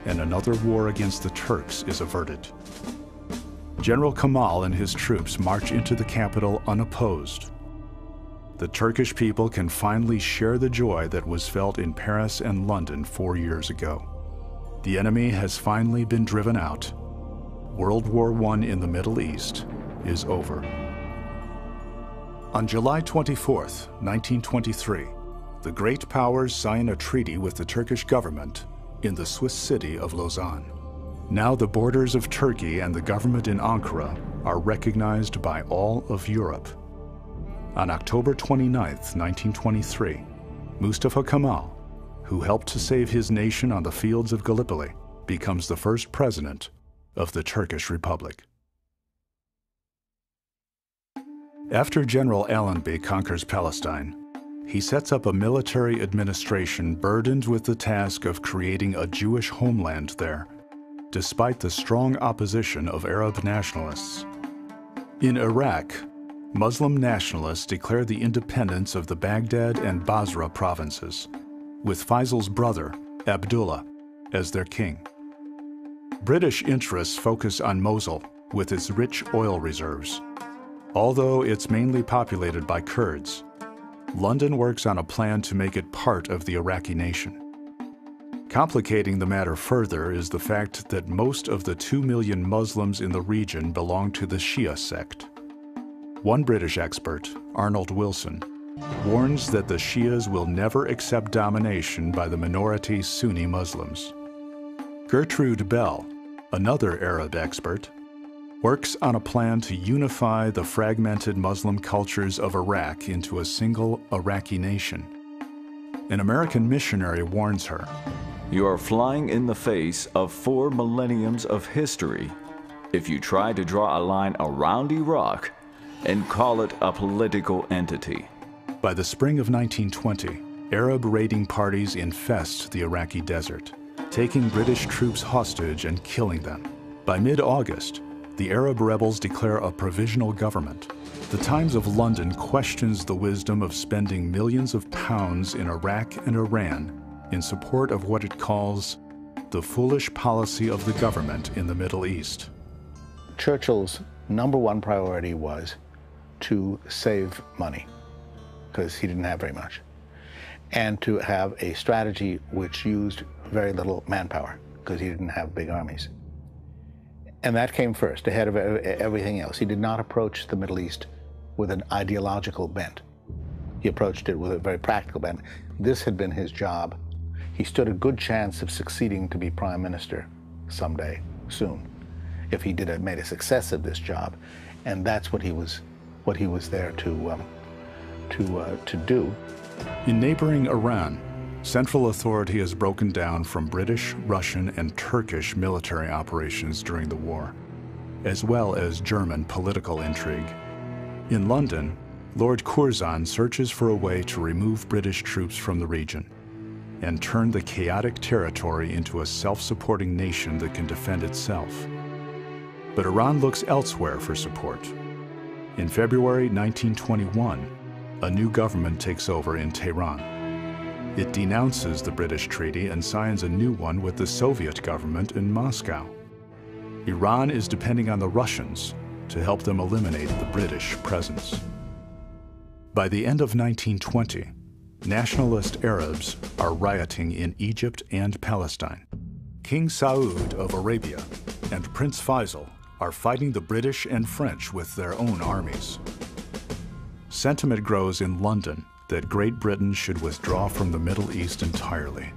and another war against the Turks is averted. General Kemal and his troops march into the capital unopposed. The Turkish people can finally share the joy that was felt in Paris and London 4 years ago. The enemy has finally been driven out. World War I in the Middle East is over. On July 24, 1923, the great powers sign a treaty with the Turkish government in the Swiss city of Lausanne. Now the borders of Turkey and the government in Ankara are recognized by all of Europe. On October 29, 1923, Mustafa Kemal, who helped to save his nation on the fields of Gallipoli, becomes the first president of the Turkish Republic. After General Allenby conquers Palestine, he sets up a military administration burdened with the task of creating a Jewish homeland there, despite the strong opposition of Arab nationalists. In Iraq, Muslim nationalists declare the independence of the Baghdad and Basra provinces, with Faisal's brother, Abdullah, as their king. British interests focus on Mosul with its rich oil reserves. Although it's mainly populated by Kurds, London works on a plan to make it part of the Iraqi nation. Complicating the matter further is the fact that most of the 2 million Muslims in the region belong to the Shia sect. One British expert, Arnold Wilson, warns that the Shias will never accept domination by the minority Sunni Muslims. Gertrude Bell, another Arab expert, works on a plan to unify the fragmented Muslim cultures of Iraq into a single Iraqi nation. An American missionary warns her, "You are flying in the face of 4 millenniums of history if you try to draw a line around Iraq and call it a political entity." By the spring of 1920, Arab raiding parties infest the Iraqi desert, taking British troops hostage and killing them. By mid-August, the Arab rebels declare a provisional government. The Times of London questions the wisdom of spending millions of pounds in Iraq and Iran in support of what it calls the foolish policy of the government in the Middle East. Churchill's #1 priority was to save money, because he didn't have very much, and to have a strategy which used very little manpower, because he didn't have big armies. And that came first, ahead of everything else. He did not approach the Middle East with an ideological bent. He approached it with a very practical bent. This had been his job. He stood a good chance of succeeding to be prime minister someday, soon, if he made a success of this job. And that's what he was there to do. In neighboring Iran, central authority has broken down from British, Russian, and Turkish military operations during the war, as well as German political intrigue. In London, Lord Curzon searches for a way to remove British troops from the region and turn the chaotic territory into a self-supporting nation that can defend itself. But Iran looks elsewhere for support. In February 1921, a new government takes over in Tehran. It denounces the British treaty and signs a new one with the Soviet government in Moscow. Iran is depending on the Russians to help them eliminate the British presence. By the end of 1920, nationalist Arabs are rioting in Egypt and Palestine. King Saud of Arabia and Prince Faisal are fighting the British and French with their own armies. Sentiment grows in London that Great Britain should withdraw from the Middle East entirely.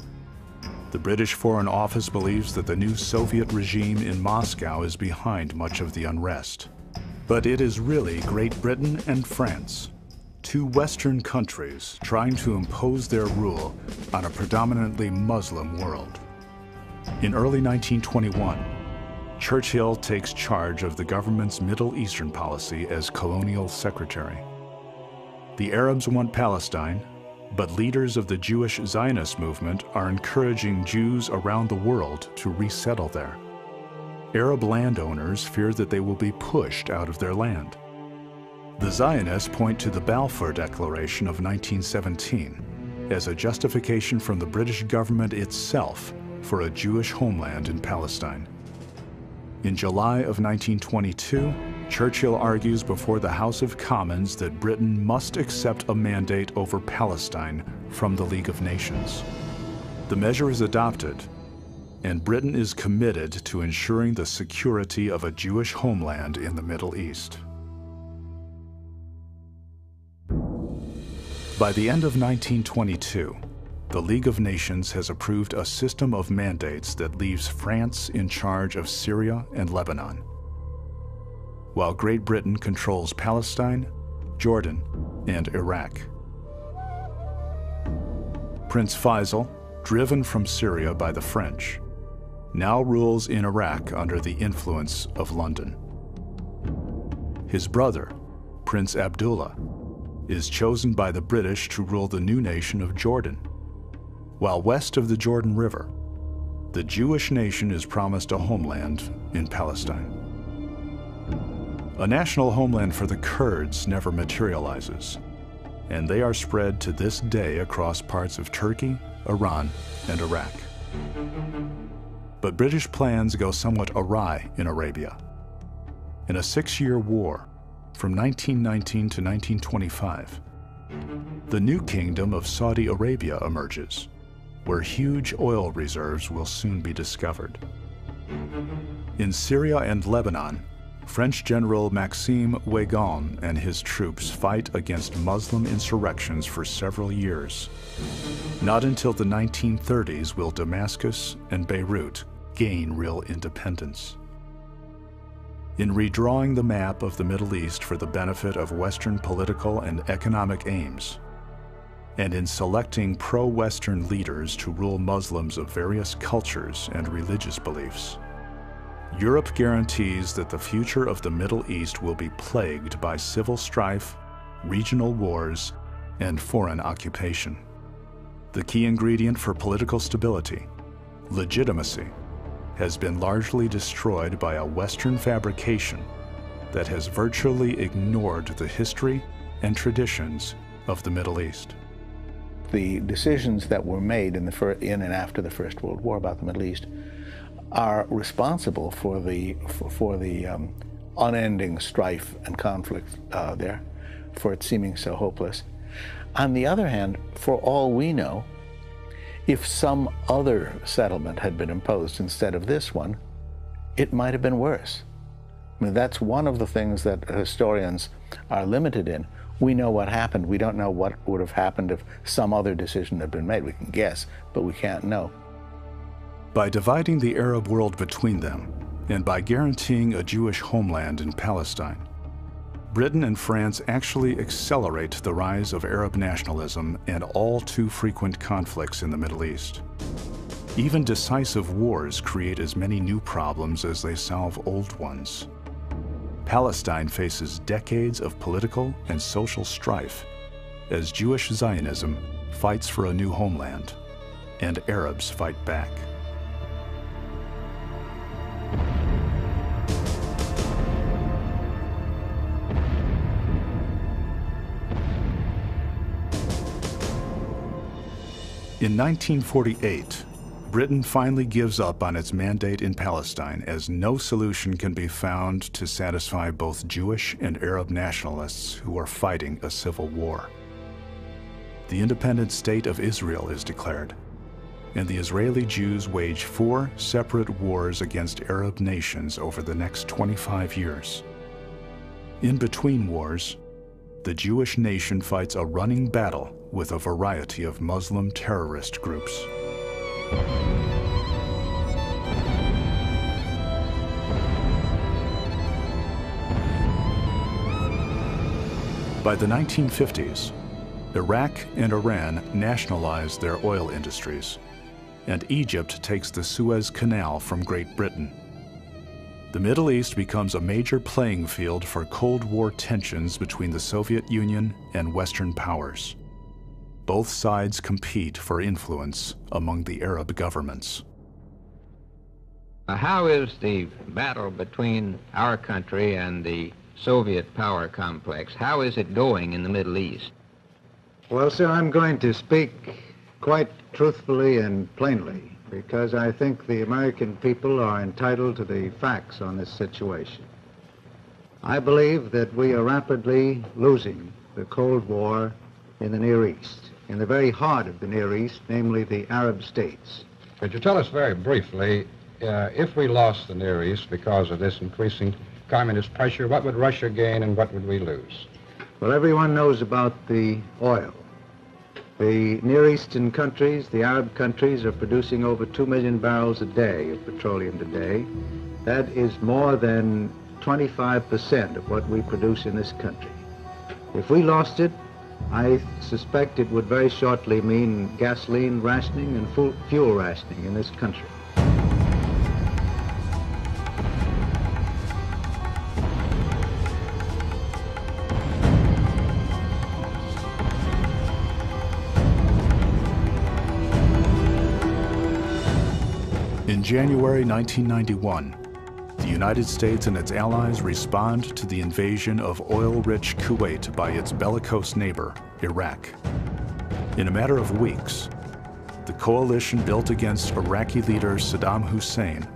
The British Foreign Office believes that the new Soviet regime in Moscow is behind much of the unrest. But it is really Great Britain and France, two Western countries trying to impose their rule on a predominantly Muslim world. In early 1921, Churchill takes charge of the government's Middle Eastern policy as colonial secretary. The Arabs want Palestine, but leaders of the Jewish Zionist movement are encouraging Jews around the world to resettle there. Arab landowners fear that they will be pushed out of their land. The Zionists point to the Balfour Declaration of 1917 as a justification from the British government itself for a Jewish homeland in Palestine. In July of 1922, Churchill argues before the House of Commons that Britain must accept a mandate over Palestine from the League of Nations. The measure is adopted, and Britain is committed to ensuring the security of a Jewish homeland in the Middle East. By the end of 1922, the League of Nations has approved a system of mandates that leaves France in charge of Syria and Lebanon, while Great Britain controls Palestine, Jordan, and Iraq. Prince Faisal, driven from Syria by the French, now rules in Iraq under the influence of London. His brother, Prince Abdullah, is chosen by the British to rule the new nation of Jordan, while west of the Jordan River, the Jewish nation is promised a homeland in Palestine. A national homeland for the Kurds never materializes, and they are spread to this day across parts of Turkey, Iran, and Iraq. But British plans go somewhat awry in Arabia. In a 6-year war, from 1919 to 1925, the new kingdom of Saudi Arabia emerges, where huge oil reserves will soon be discovered. In Syria and Lebanon, French General Maxime Weygand and his troops fight against Muslim insurrections for several years. Not until the 1930s will Damascus and Beirut gain real independence. In redrawing the map of the Middle East for the benefit of Western political and economic aims, and in selecting pro-Western leaders to rule Muslims of various cultures and religious beliefs, Europe guarantees that the future of the Middle East will be plagued by civil strife, regional wars, and foreign occupation. The key ingredient for political stability, legitimacy, has been largely destroyed by a Western fabrication that has virtually ignored the history and traditions of the Middle East. The decisions that were made in and after the First World War about the Middle East are responsible for the unending strife and conflict there, for it seeming so hopeless. On the other hand, for all we know, if some other settlement had been imposed instead of this one, it might have been worse. I mean, that's one of the things that historians are limited in. We know what happened. We don't know what would have happened if some other decision had been made. We can guess, but we can't know. By dividing the Arab world between them, and by guaranteeing a Jewish homeland in Palestine, Britain and France actually accelerate the rise of Arab nationalism and all too frequent conflicts in the Middle East. Even decisive wars create as many new problems as they solve old ones. Palestine faces decades of political and social strife as Jewish Zionism fights for a new homeland, and Arabs fight back. In 1948, Britain finally gives up on its mandate in Palestine as no solution can be found to satisfy both Jewish and Arab nationalists who are fighting a civil war. The independent state of Israel is declared, and the Israeli Jews wage 4 separate wars against Arab nations over the next 25 years. In between wars, the Jewish nation fights a running battle with a variety of Muslim terrorist groups. By the 1950s, Iraq and Iran nationalized their oil industries, and Egypt takes the Suez Canal from Great Britain. The Middle East becomes a major playing field for Cold War tensions between the Soviet Union and Western powers. Both sides compete for influence among the Arab governments. How is the battle between our country and the Soviet power complex. How is it going in the Middle East? Well, sir, I'm going to speak quite truthfully and plainly because I think the American people are entitled to the facts on this situation. I believe that we are rapidly losing the Cold War in the Near East, in the very heart of the Near East, namely the Arab states. Could you tell us very briefly, if we lost the Near East because of this increasing communist pressure, what would Russia gain and what would we lose? Well, everyone knows about the oil. The Near Eastern countries, the Arab countries, are producing over 2 million barrels a day of petroleum today. That is more than 25% of what we produce in this country. If we lost it, I suspect it would very shortly mean gasoline rationing and fuel rationing in this country. In January 1991, the United States and its allies respond to the invasion of oil-rich Kuwait by its bellicose neighbor, Iraq. In a matter of weeks, the coalition built against Iraqi leader Saddam Hussein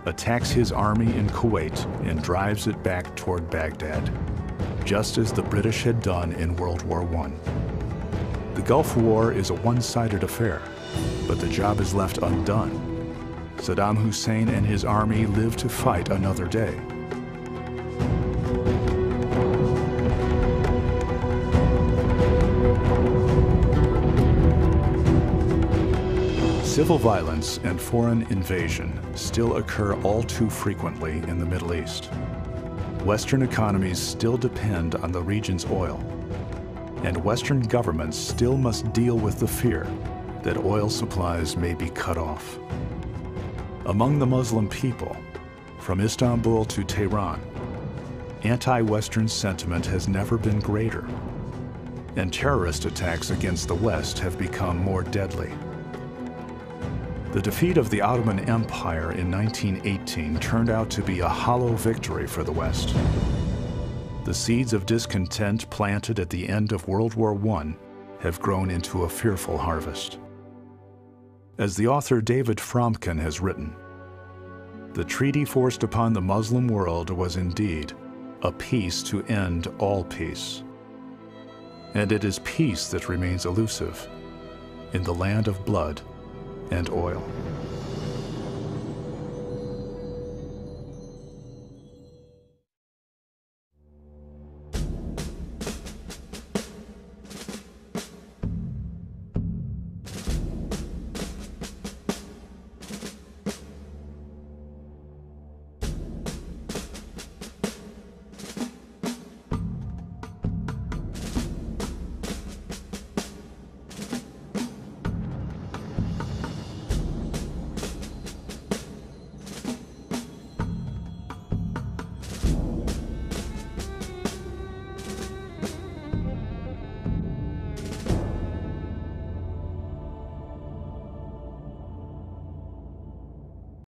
attacks his army in Kuwait and drives it back toward Baghdad, just as the British had done in World War I. The Gulf War is a one-sided affair, but the job is left undone. Saddam Hussein and his army live to fight another day. Civil violence and foreign invasion still occur all too frequently in the Middle East. Western economies still depend on the region's oil, and Western governments still must deal with the fear that oil supplies may be cut off. Among the Muslim people, from Istanbul to Tehran, anti-Western sentiment has never been greater, and terrorist attacks against the West have become more deadly. The defeat of the Ottoman Empire in 1918 turned out to be a hollow victory for the West. The seeds of discontent planted at the end of World War I have grown into a fearful harvest. As the author David Fromkin has written, the treaty forced upon the Muslim world was indeed a peace to end all peace. And it is peace that remains elusive in the land of blood and oil.